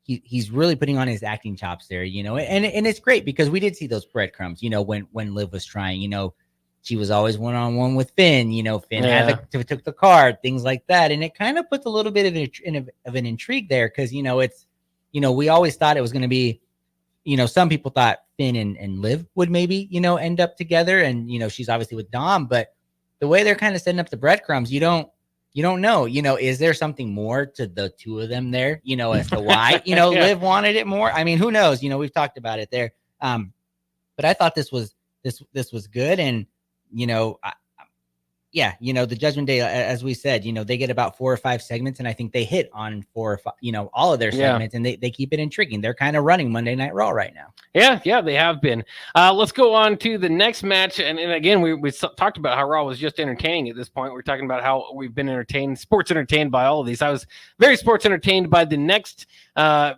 S3: he's really putting on his acting chops there. You know, and it's great because we did see those breadcrumbs. You know, when Liv was trying, you know, she was always one-on-one with Finn. You know, Finn took the card, things like that, and it kind of puts a little bit of an intrigue there because you know it's, you know, we always thought it was going to be, you know, some people thought Finn and Liv would maybe, you know, end up together, and you know she's obviously with Dom, but the way they're kind of setting up the breadcrumbs, you don't know, you know, is there something more to the two of them there, you know, as to why, you know, Liv wanted it more? I mean, who knows? You know, we've talked about it there. But I thought this was good. And, you know, you know, the Judgment Day, as we said, you know, they get about 4 or 5 segments, and I think they hit on 4 or 5, you know, all of their segments, and they keep it intriguing. They're kind of running Monday Night Raw right now.
S2: Yeah, they have been. Let's go on to the next match. And again, we talked about how Raw was just entertaining at this point. We're talking about how we've been sports entertained by all of these. I was very sports entertained by the next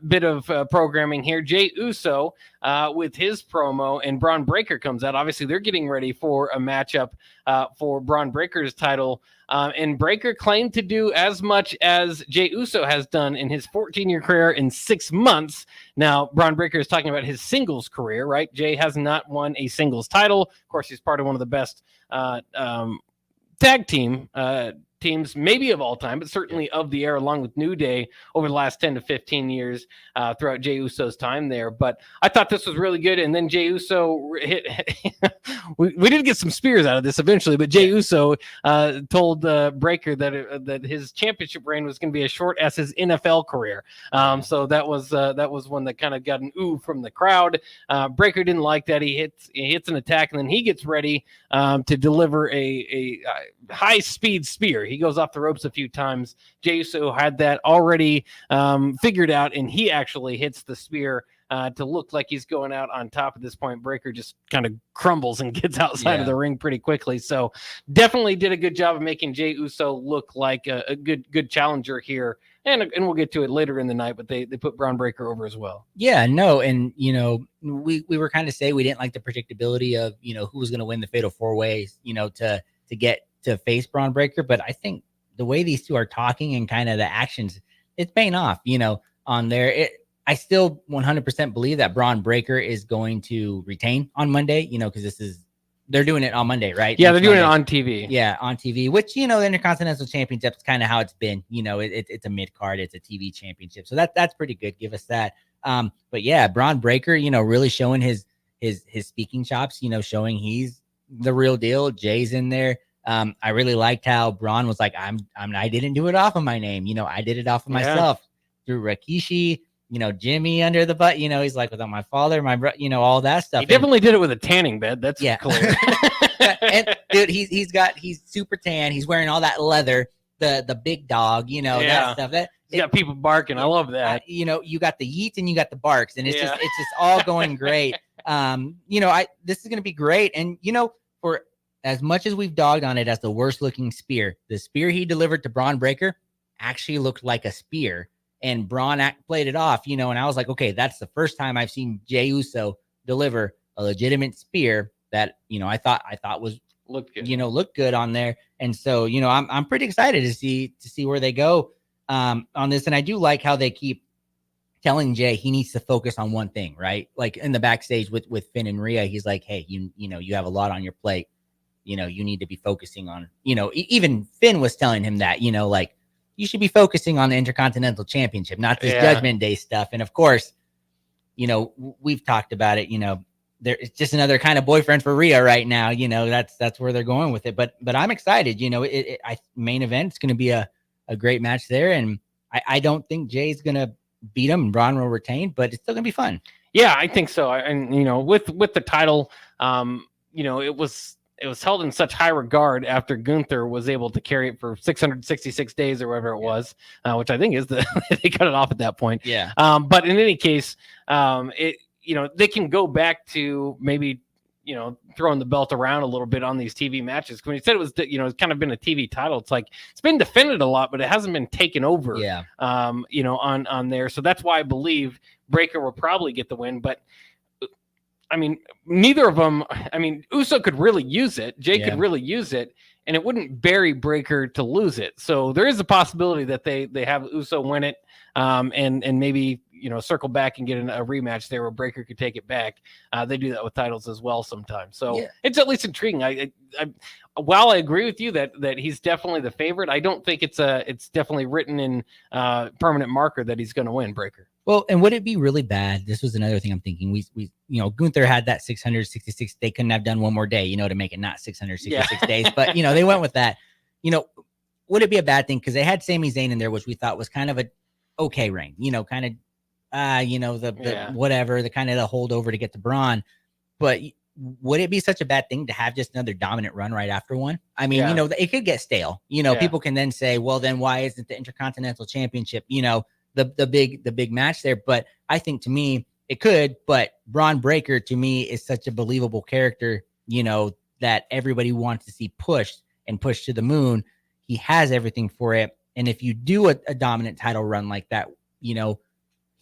S2: bit of programming here. Jey Uso with his promo, and Braun Breaker comes out. Obviously, they're getting ready for a matchup for Braun Breaker's title. And Breaker claimed to do as much as Jey Uso has done in his 14-year career in 6 months. Now, Braun Breaker is talking about his singles career, right? Jey has not won a singles title. Of course, he's part of one of the best tag teams, maybe of all time, but certainly of the era, along with New Day over the last 10 to 15 years throughout Jey Uso's time there. But I thought this was really good. And then Jey Uso hit. we did get some spears out of this eventually, but Jey Uso told Breaker that his championship reign was going to be as short as his NFL career. So that was one that kind of got an ooh from the crowd. Breaker didn't like that. He hits an attack, and then he gets ready to deliver a high-speed spear. He goes off the ropes a few times. Jey Uso had that already figured out, and he actually hits the spear to look like he's going out on top at this point. Breaker just kind of crumbles and gets outside of the ring pretty quickly. So definitely did a good job of making Jey Uso look like a good challenger here. And we'll get to it later in the night, but they put Braun Breaker over as well.
S3: Yeah, no, and you know, we were kind of saying we didn't like the predictability of, you know, who was going to win the Fatal 4-Way, you know, to get to face Braun Breaker. But I think the way these two are talking and kind of the actions, it's paying off, you know, on there. I still 100% believe that Braun Breaker is going to retain on Monday, you know, because they're doing it on Monday, right?
S2: Yeah, they're doing it on TV.
S3: Yeah, on TV, which, you know, the Intercontinental Championship is kind of how it's been. You know, it's a mid-card, it's a TV championship. So that's pretty good. Give us that. But yeah, Braun Breaker, you know, really showing his speaking chops, you know, showing he's the real deal. Jay's in there. I really liked how Braun was like, I didn't do it off of my name. You know, I did it off of myself through Rikishi, you know, Jimmy under the butt, you know, he's like, without my father, my brother, you know, all that stuff.
S2: He definitely did it with a tanning bed. That's clear.
S3: And dude, he's super tan. He's wearing all that leather, the big dog, you know, that stuff.
S2: He's got people barking. I love that.
S3: You know, you got the yeets and you got the barks, and it's just all going great. You know, this is going to be great. And, you know, for as much as we've dogged on it as the worst looking spear, the spear he delivered to Braun Breaker actually looked like a spear, and Braun played it off, you know, and I was like, okay, that's the first time I've seen Jey Uso deliver a legitimate spear that, you know, I thought looked good on there. And so, you know, I'm pretty excited to see where they go on this. And I do like how they keep telling Jay he needs to focus on one thing, right? Like in the backstage with Finn and Rhea, he's like, hey, you know, you have a lot on your plate. You know, you need to be focusing on, you know, even Finn was telling him that, you know, like, you should be focusing on the Intercontinental Championship, not this Judgment Day stuff. And of course, you know, we've talked about it, you know, it's just another kind of boyfriend for Rhea right now. You know, that's where they're going with it. But I'm excited, you know, main event, it's going to be a great match there. And I don't think Jay's going to beat him and Braun will retain, but it's still going to be fun.
S2: Yeah, I think so. And, you know, with the title, you know, it was held in such high regard after Gunther was able to carry it for 666 days or whatever it was, which I think is they cut it off at that point.
S3: Yeah.
S2: But in any case, you know, they can go back to maybe, you know, throwing the belt around a little bit on these TV matches. When you said it was, you know, it's kind of been a TV title. It's like, it's been defended a lot, but it hasn't been taken over, you know, on there. So that's why I believe Breaker will probably get the win, but I mean, neither of them. I mean, Uso could really use it. Jay could really use it, and it wouldn't bury Breakker to lose it. So there is a possibility that they have Uso win it, and maybe circle back and get a rematch there where Breakker could take it back. They do that with titles as well sometimes. So it's at least intriguing. I while I agree with you that he's definitely the favorite, I don't think it's definitely written in permanent marker that he's going to win Breakker.
S3: Well, and would it be really bad? This was another thing I'm thinking. We Gunther had that 666. They couldn't have done one more day, to make it not 666 days. But they went with that. Would it be a bad thing? Because they had Sami Zayn in there, which we thought was kind of a okay reign. Kind of the whatever, the kind of the holdover to get to Braun. But would it be such a bad thing to have just another dominant run right after one? I mean, it could get stale. People can then say, well, then why isn't the Intercontinental Championship, the big match there? But I think to me it could. But Braun Breakker to me is such a believable character, that everybody wants to see pushed and pushed to the moon. He has everything for it. And if you do a dominant title run like that,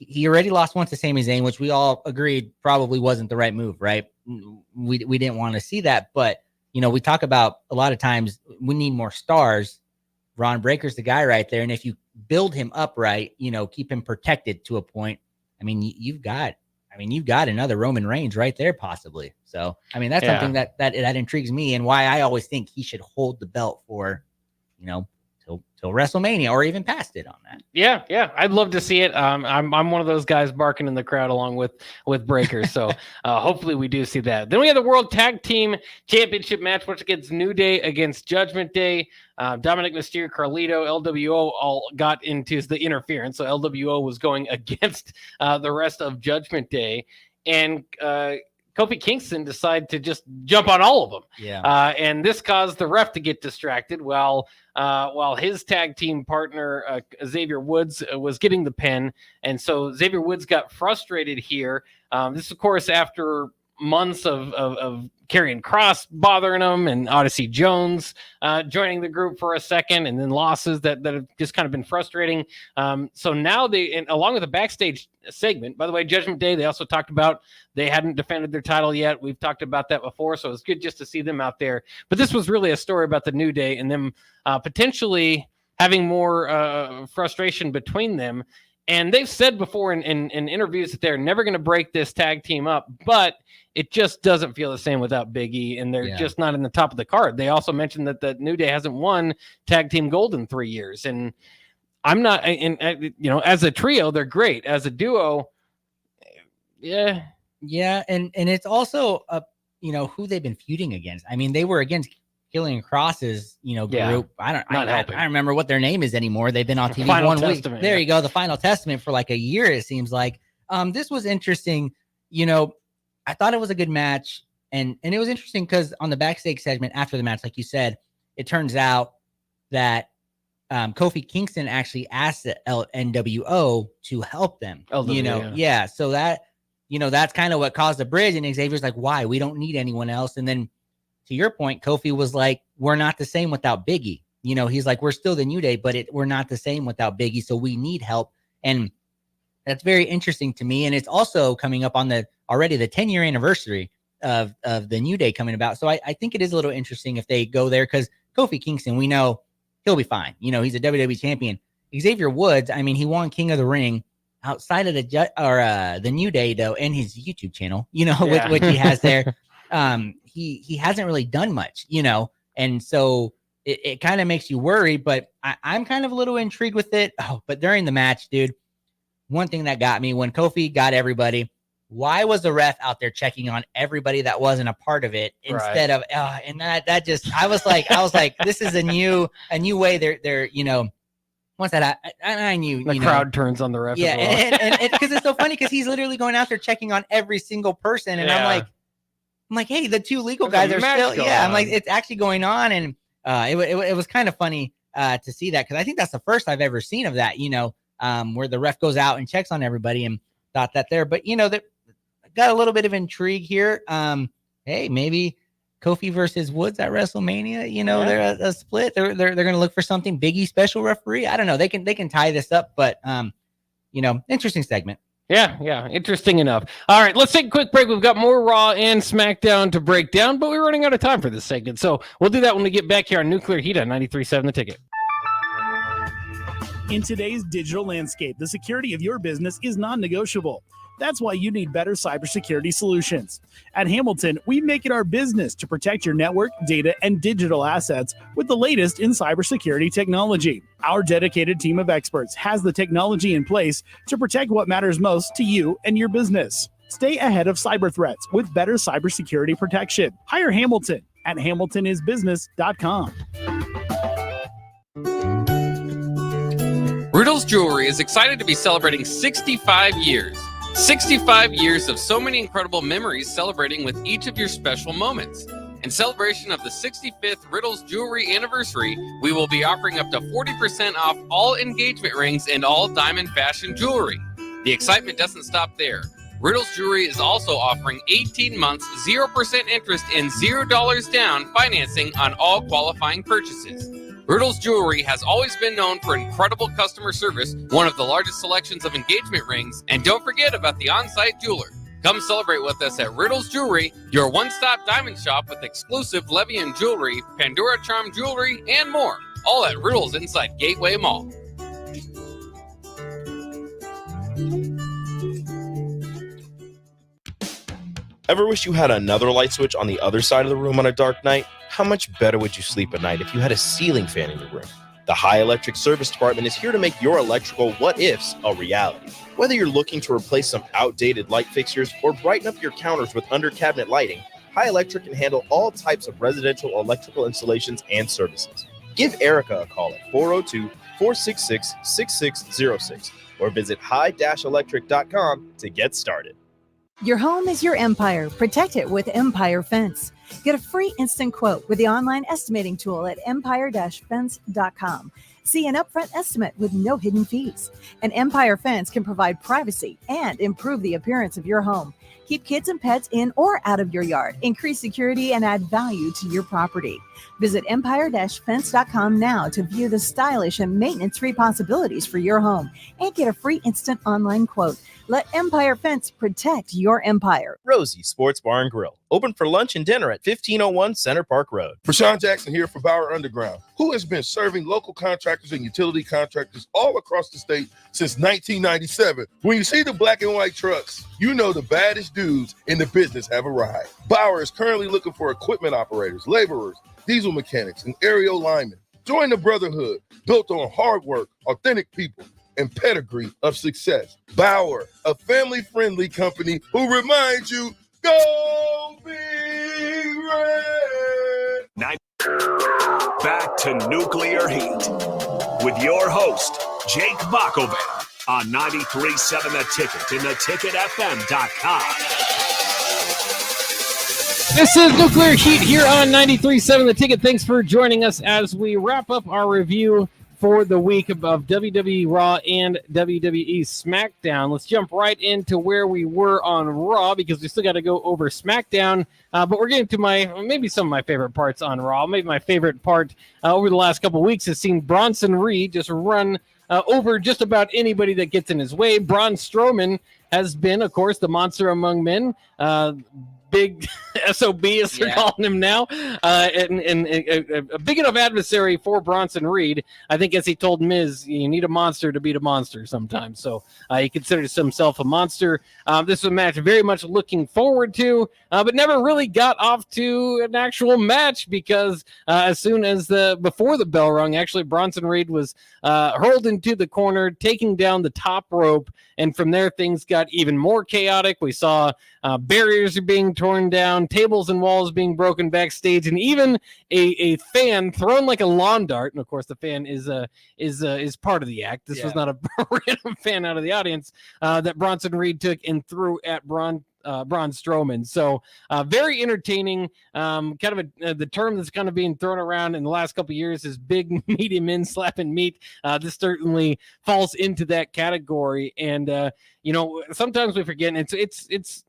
S3: he already lost once to Sami Zayn, which we all agreed probably wasn't the right move, right? We didn't want to see that. But, we talk about a lot of times we need more stars. Braun Breakker's the guy right there. And if you build him up right, keep him protected to a point, I mean, you've got another Roman Reigns right there possibly. So, I mean, that's something that intrigues me and why I always think he should hold the belt for, till WrestleMania or even past it on that.
S2: Yeah. I'd love to see it. I'm one of those guys barking in the crowd along with Breakker. So hopefully we do see that. Then we have the World Tag Team Championship match, which against New Day against Judgment Day. Dominic Mysterio, Carlito, LWO all got into the interference. So LWO was going against the rest of Judgment Day. And Kofi Kingston decided to just jump on all of them. And this caused the ref to get distracted while his tag team partner, Xavier Woods, was getting the pin. And so Xavier Woods got frustrated here. This, of course, after months of Karrion Kross bothering him and Odyssey Jones joining the group for a second, and then losses that have just kind of been frustrating. So now along with the backstage segment, by the way, Judgment Day, they also talked about they hadn't defended their title yet. We've talked about that before, so it's good just to see them out there. But this was really a story about the New Day and them potentially having more frustration between them. And they've said before in interviews that they're never going to break this tag team up, but it just doesn't feel the same without Big E, and they're just not in the top of the card. They also mentioned that the New Day hasn't won tag team gold in 3 years, and I'm not. And as a trio, they're great. As a duo, and
S3: it's also who they've been feuding against. I mean, they were against Karrion Kross's, group. I don't remember what their name is anymore. They've been on TV
S2: Final
S3: 1
S2: Testament,
S3: week. There you go. The Final Testament for like a year, it seems like. This was interesting. I thought it was a good match. And it was interesting because on the backstage segment after the match, like you said, it turns out that Kofi Kingston actually asked the NWO to help them. So that, that's kind of what caused the bridge. And Xavier's like, why? We don't need anyone else. And then to your point, Kofi was like, we're not the same without Biggie. He's like, we're still the New Day, but we're not the same without Biggie. So we need help. And that's very interesting to me. And it's also coming up on already the 10-year anniversary of the New Day coming about. So I think it is a little interesting if they go there because Kofi Kingston, we know he'll be fine. He's a WWE champion. Xavier Woods, I mean, he won King of the Ring outside of the New Day though, and his YouTube channel, which he has there. He hasn't really done much, and so it kind of makes you worry, but I'm kind of a little intrigued with it. Oh, but during the match, dude, one thing that got me when Kofi got everybody, why was the ref out there checking on everybody that wasn't a part of it instead of, and that just, I was like, this is a new way they're, once that I knew
S2: the crowd turns on the ref.
S3: Yeah. And because it's so funny because he's literally going out there checking on every single person. And I'm like, hey, the two legal guys are still, I'm like, it's actually going on. And it was kind of funny to see that because I think that's the first I've ever seen of that, where the ref goes out and checks on everybody and thought that there. But, that got a little bit of intrigue here. Hey, maybe Kofi versus Woods at WrestleMania, they're a split. They're going to look for something. Big E special referee. I don't know. They can tie this up, but, interesting segment.
S2: Yeah, interesting enough. All right, let's take a quick break. We've got more Raw and SmackDown to break down, but we're running out of time for this segment. So we'll do that when we get back here on Nuclear Heat on 93.7 The Ticket.
S10: In today's digital landscape, the security of your business is non-negotiable. That's why you need better cybersecurity solutions. At Hamilton, we make it our business to protect your network, data, and digital assets with the latest in cybersecurity technology. Our dedicated team of experts has the technology in place to protect what matters most to you and your business. Stay ahead of cyber threats with better cybersecurity protection. Hire Hamilton at hamiltonisbusiness.com.
S13: Riddle's Jewelry is excited to be celebrating 65 years. 65 years of so many incredible memories celebrating with each of your special moments. In celebration of the 65th Riddle's Jewelry anniversary, we will be offering up to 40% off all engagement rings and all diamond fashion jewelry. The excitement doesn't stop there. Riddle's Jewelry is also offering 18 months, 0% interest and $0 down financing on all qualifying purchases. Riddle's Jewelry has always been known for incredible customer service, one of the largest selections of engagement rings, and don't forget about the on-site jeweler. Come celebrate with us at Riddle's Jewelry, your one-stop diamond shop with exclusive Levian jewelry, Pandora Charm jewelry, and more. All at Riddle's inside Gateway Mall.
S4: Ever wish you had another light switch on the other side of the room on a dark night? How much better would you sleep at night if you had a ceiling fan in your room? The High Electric Service Department is here to make your electrical what-ifs a reality. Whether you're looking to replace some outdated light fixtures or brighten up your counters with under-cabinet lighting, High Electric can handle all types of residential electrical installations and services. Give Erica a call at 402-466-6606 or visit high-electric.com to get started.
S14: Your home is your empire. Protect it with Empire Fence. Get a free instant quote with the online estimating tool at empire-fence.com. See an upfront estimate with no hidden fees. An Empire Fence can provide privacy and improve the appearance of your home. Keep kids and pets in or out of your yard. Increase security and add value to your property. Visit empire-fence.com now to view the stylish and maintenance-free possibilities for your home and get a free instant online quote. Let Empire Fence protect your empire.
S4: Rosie Sports Bar and Grill, open for lunch and dinner at 1501 Center Park Road.
S15: Rashawn Jackson here for Bauer Underground, who has been serving local contractors and utility contractors all across the state since 1997. When you see the black and white trucks, you know the baddest dudes in the business have arrived. Bauer is currently looking for equipment operators, laborers, diesel mechanics, and aerial linemen. Join the brotherhood built on hard work, authentic people, and pedigree of success. Bauer, a family-friendly company who reminds you, go Big Red.
S1: Back to Nuclear Heat with your host, Jake Bakoven on 93.7 The Ticket and theticketfm.com.
S2: This is Nuclear Heat here on 93.7 The Ticket. Thanks for joining us as we wrap up our review for the week of WWE Raw and WWE SmackDown. Let's jump right into where we were on Raw because we still got to go over SmackDown. But we're getting to maybe some of my favorite parts on Raw. Maybe my favorite part over the last couple of weeks has seen Bronson Reed just run over just about anybody that gets in his way. Braun Strowman has been, of course, the monster among men. Big SOB, as they're calling him now, and a big enough adversary for Bronson Reed. I think, as he told Miz, you need a monster to beat a monster sometimes. So he considers himself a monster. This was a match very much looking forward to, but never really got off to an actual match because as soon as before the bell rung, actually Bronson Reed was hurled into the corner, taking down the top rope, and from there things got even more chaotic. We saw barriers are being torn down, tables and walls being broken backstage, and even a fan thrown like a lawn dart. And of course, the fan is part of the act. This was not a random fan out of the audience that Bronson Reed took and threw at Braun Strowman. So very entertaining. Kind of the term that's kind of being thrown around in the last couple of years is big meaty men slapping meat. This certainly falls into that category. And sometimes we forget. It's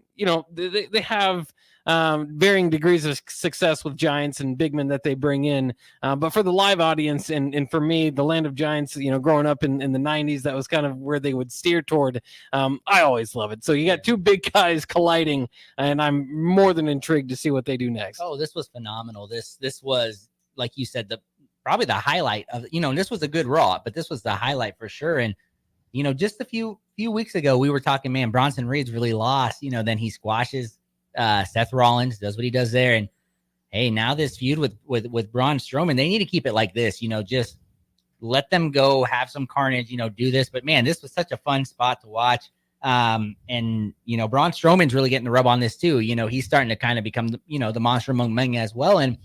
S2: they have varying degrees of success with giants and big men that they bring in. But for the live audience and for me, the land of giants, growing up in the 90s, that was kind of where they would steer toward. I always love it. So you got two big guys colliding, and I'm more than intrigued to see what they do next.
S3: Oh, this was phenomenal. This was, like you said, probably the highlight of, this was a good Raw, but this was the highlight for sure. And, just a few weeks ago, we were talking, man, Bronson Reed's really lost, then he squashes Seth Rollins, does what he does there. And hey, now this feud with Braun Strowman, they need to keep it like this, just let them go, have some carnage, do this. But man, this was such a fun spot to watch. And Braun Strowman's really getting the rub on this too. He's starting to kind of become the monster among men as well. And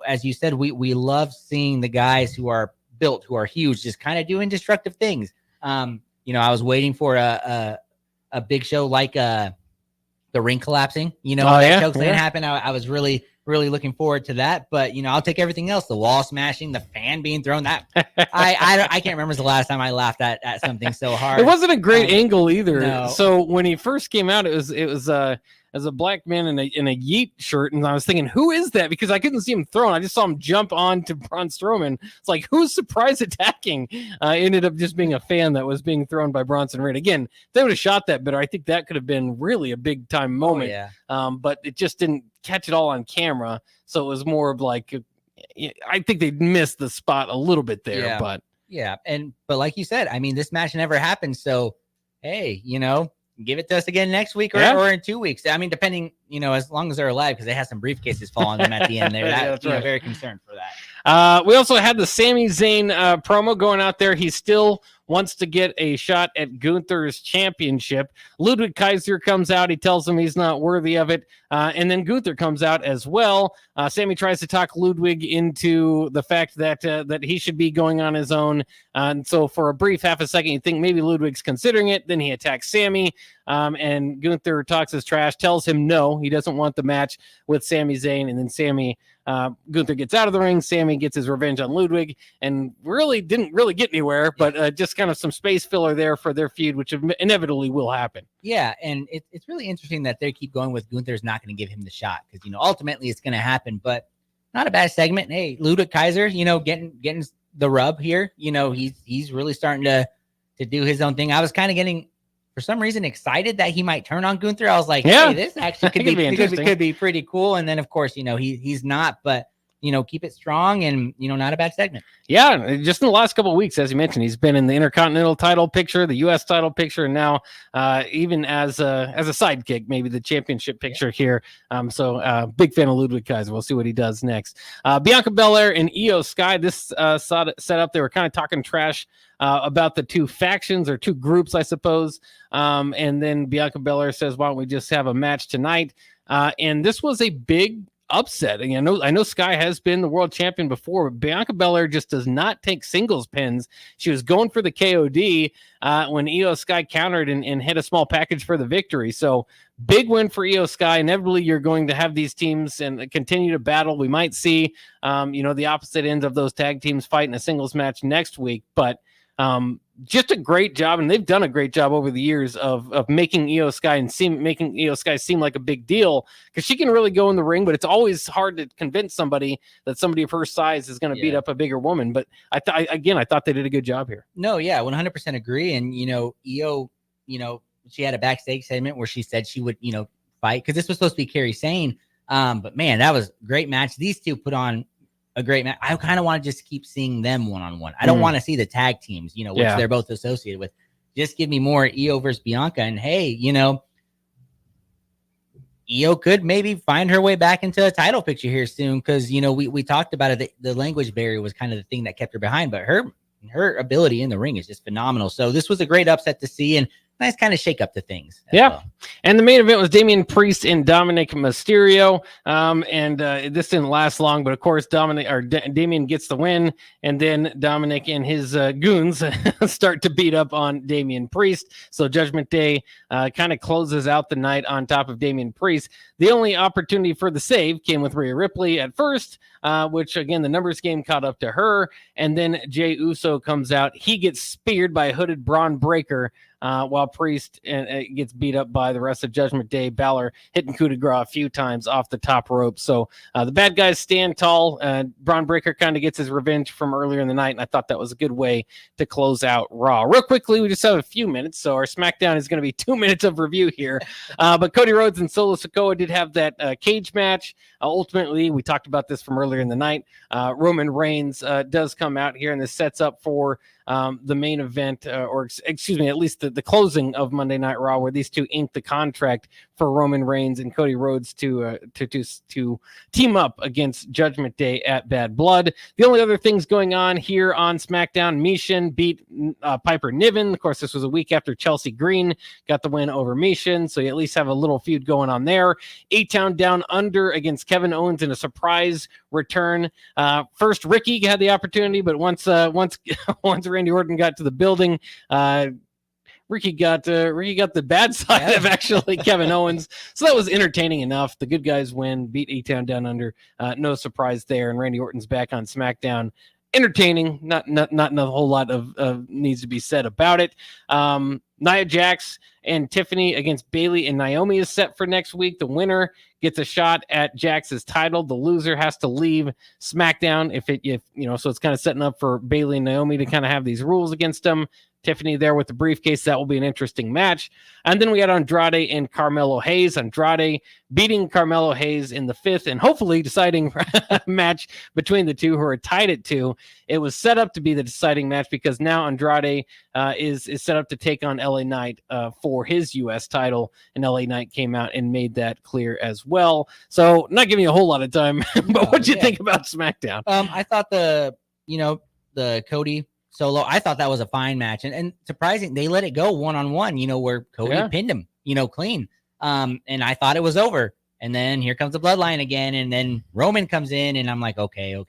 S3: as you said, we love seeing the guys who are built, who are huge, just kind of doing destructive things. I was waiting for a big show like the ring collapsing, that choke thing happened. I was really looking forward to that, but I'll take everything else. The wall smashing, the fan being thrown, that I can't remember the last time I laughed at something so hard.
S2: It wasn't a great angle either.
S3: No.
S2: So when he first came out, it was as a black man in a Yeet shirt, and I was thinking, who is that? Because I couldn't see him thrown. I just saw him jump on to Braun Strowman. It's like, who's surprise attacking? Ended up just being a fan that was being thrown by Bronson Reed. Again, if they would have shot that better, I think that could have been really a big time moment. But it just didn't catch it all on camera. So it was more of like, I think they missed the spot a little bit there. But
S3: like you said, I mean, this match never happened. So, hey, give it to us again next week or in 2 weeks. I mean, depending, as long as they're alive, because they had some briefcases fall on them at the end there. That's right. Very concerned for that.
S2: We also had the Sami Zayn promo going out there. He still wants to get a shot at Gunther's championship. Ludwig Kaiser comes out. He tells him he's not worthy of it. And then Gunther comes out as well. Sami tries to talk Ludwig into the fact that he should be going on his own. And so for a brief half a second, you think maybe Ludwig's considering it. Then he attacks Sami. And Gunther talks his trash, tells him no, he doesn't want the match with Sami Zayn. And then Gunther gets out of the ring. Sami gets his revenge on Ludwig and didn't really get anywhere, but just kind of some space filler there for their feud, which inevitably will happen.
S3: Yeah, and it's really interesting that they keep going with Gunther's not going to give him the shot because, ultimately it's going to happen, but not a bad segment. Hey, Ludwig Kaiser, getting the rub here. He's really starting to do his own thing. I was kind of getting, for some reason, excited that he might turn on Gunther. I was like, hey, this actually could be pretty cool. And then, of course, he's not, but keep it strong and, not a bad segment.
S2: Yeah, just in the last couple of weeks, as you mentioned, he's been in the Intercontinental title picture, the U.S. title picture, and now even as a sidekick, maybe the championship picture here. So big fan of Ludwig Kaiser. We'll see what he does next. Bianca Belair and Io Sky, this set up, they were kind of talking trash about the two factions or two groups, I suppose. And then Bianca Belair says, why don't we just have a match tonight? And this was a big upset. And I know Sky has been the world champion before, but Bianca Belair just does not take singles pins. She was going for the KOD when Io Sky countered and hit a small package for the victory. So big win for Io Sky. Inevitably, you're going to have these teams and continue to battle. We might see, the opposite ends of those tag teams fight in a singles match next week, but just a great job, and they've done a great job over the years of making Io Sky making Io Sky seem like a big deal because she can really go in the ring, but it's always hard to convince somebody that somebody of her size is going to beat up a bigger woman. But I thought they did a good job here.
S3: No, yeah, 100% agree. And Io, she had a backstage segment where she said she would, fight because this was supposed to be Kairi Sane. But man, that was a great match. These two put on a great match. I kind of want to just keep seeing them one-on-one. I don't want to see the tag teams, which they're both associated with. Just give me more Io versus Bianca. And hey, Io could maybe find her way back into a title picture here soon because, we talked about it. The language barrier was kind of the thing that kept her behind, but her ability in the ring is just phenomenal. So this was a great upset to see and nice kind of shake up the things.
S2: Yeah.
S3: Well.
S2: And the main event was Damian Priest and Dominic Mysterio. This didn't last long, but of course Damian gets the win, and then Dominic and his goons start to beat up on Damian Priest. So Judgment Day kind of closes out the night on top of Damian Priest. The only opportunity for the save came with Rhea Ripley at first, which again, the numbers game caught up to her. And then Jey Uso comes out. He gets speared by a hooded Braun Breaker. while Priest gets beat up by the rest of Judgment Day. Balor hitting coup de grace a few times off the top rope. So the bad guys stand tall. Braun Breaker kind of gets his revenge from earlier in the night, and I thought that was a good way to close out Raw. Real quickly, we just have a few minutes, so our SmackDown is going to be 2 minutes of review here. But Cody Rhodes and Solo Sikoa did have that cage match. Ultimately, we talked about this from earlier in the night. Roman Reigns does come out here, and this sets up for the main event, excuse me, at least the closing of Monday Night Raw, where these two inked the contract for Roman Reigns and Cody Rhodes to team up against Judgment Day at Bad Blood. The only other things going on here on SmackDown: Mishin beat Piper Niven. Of course, this was a week after Chelsea Green got the win over Mishin, so you at least have a little feud going on there. A-Town Down Under against Kevin Owens in a surprise return. First, Ricky had the opportunity, but once Randy Orton got to the building, Ricky got the bad side of actually Kevin Owens. So that was entertaining enough. The good guys win, beat A-Town Down Under. No surprise there. And Randy Orton's back on SmackDown. Entertaining. Not a whole lot of needs to be said about it. Nia Jax and Tiffany against Bayley and Naomi is set for next week. The winner gets a shot at Jax's title. The loser has to leave SmackDown so it's kind of setting up for Bayley and Naomi to kind of have these rules against them. Tiffany there with the briefcase. That will be an interesting match. And then we had Andrade and Carmelo Hayes. Andrade beating Carmelo Hayes in the 5th and hopefully deciding match between the two, who are tied at 2. It was set up to be the deciding match because now Andrade is set up to take on LA Knight for his U.S. title, and LA Knight came out and made that clear as well. So not giving you a whole lot of time, but what'd you think about SmackDown?
S3: I thought the Cody Solo, I thought that was a fine match, and surprising they let it go 1-on-1, where Cody pinned him, clean. And I thought it was over. And then here comes the bloodline again, and then Roman comes in, and I'm like, okay,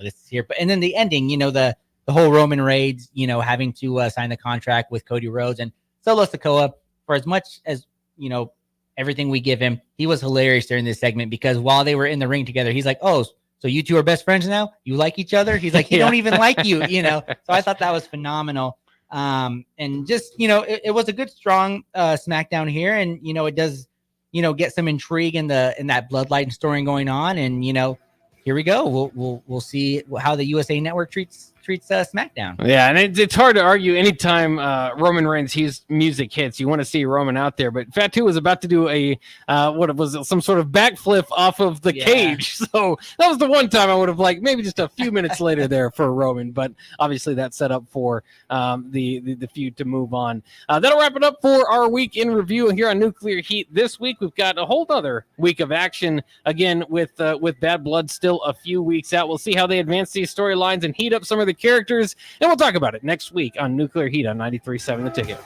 S3: this is here. And then the ending, the whole Roman Reigns, having to sign the contract with Cody Rhodes and Solo Sikoa. For as much as everything we give him, he was hilarious during this segment because while they were in the ring together, he's like, oh, so you two are best friends now? You like each other? He's like, he don't even like you, So I thought that was phenomenal. And just, it was a good, strong SmackDown here. And, it does, get some intrigue in that bloodline story going on. And, here we go. We'll see how the USA Network treats SmackDown.
S2: Yeah, and it's hard to argue anytime Roman Reigns music hits. You want to see Roman out there, but Fatu was about to do some sort of backflip off of the cage. So that was the one time I would have liked maybe just a few minutes later there for Roman, but obviously that set up for the feud to move on. That'll wrap it up for our week in review here on Nuclear Heat. This week we've got a whole other week of action again with Bad Blood still a few weeks out. We'll see how they advance these storylines and heat up some of the characters, and we'll talk about it next week on Nuclear Heat on 93.7 The Ticket.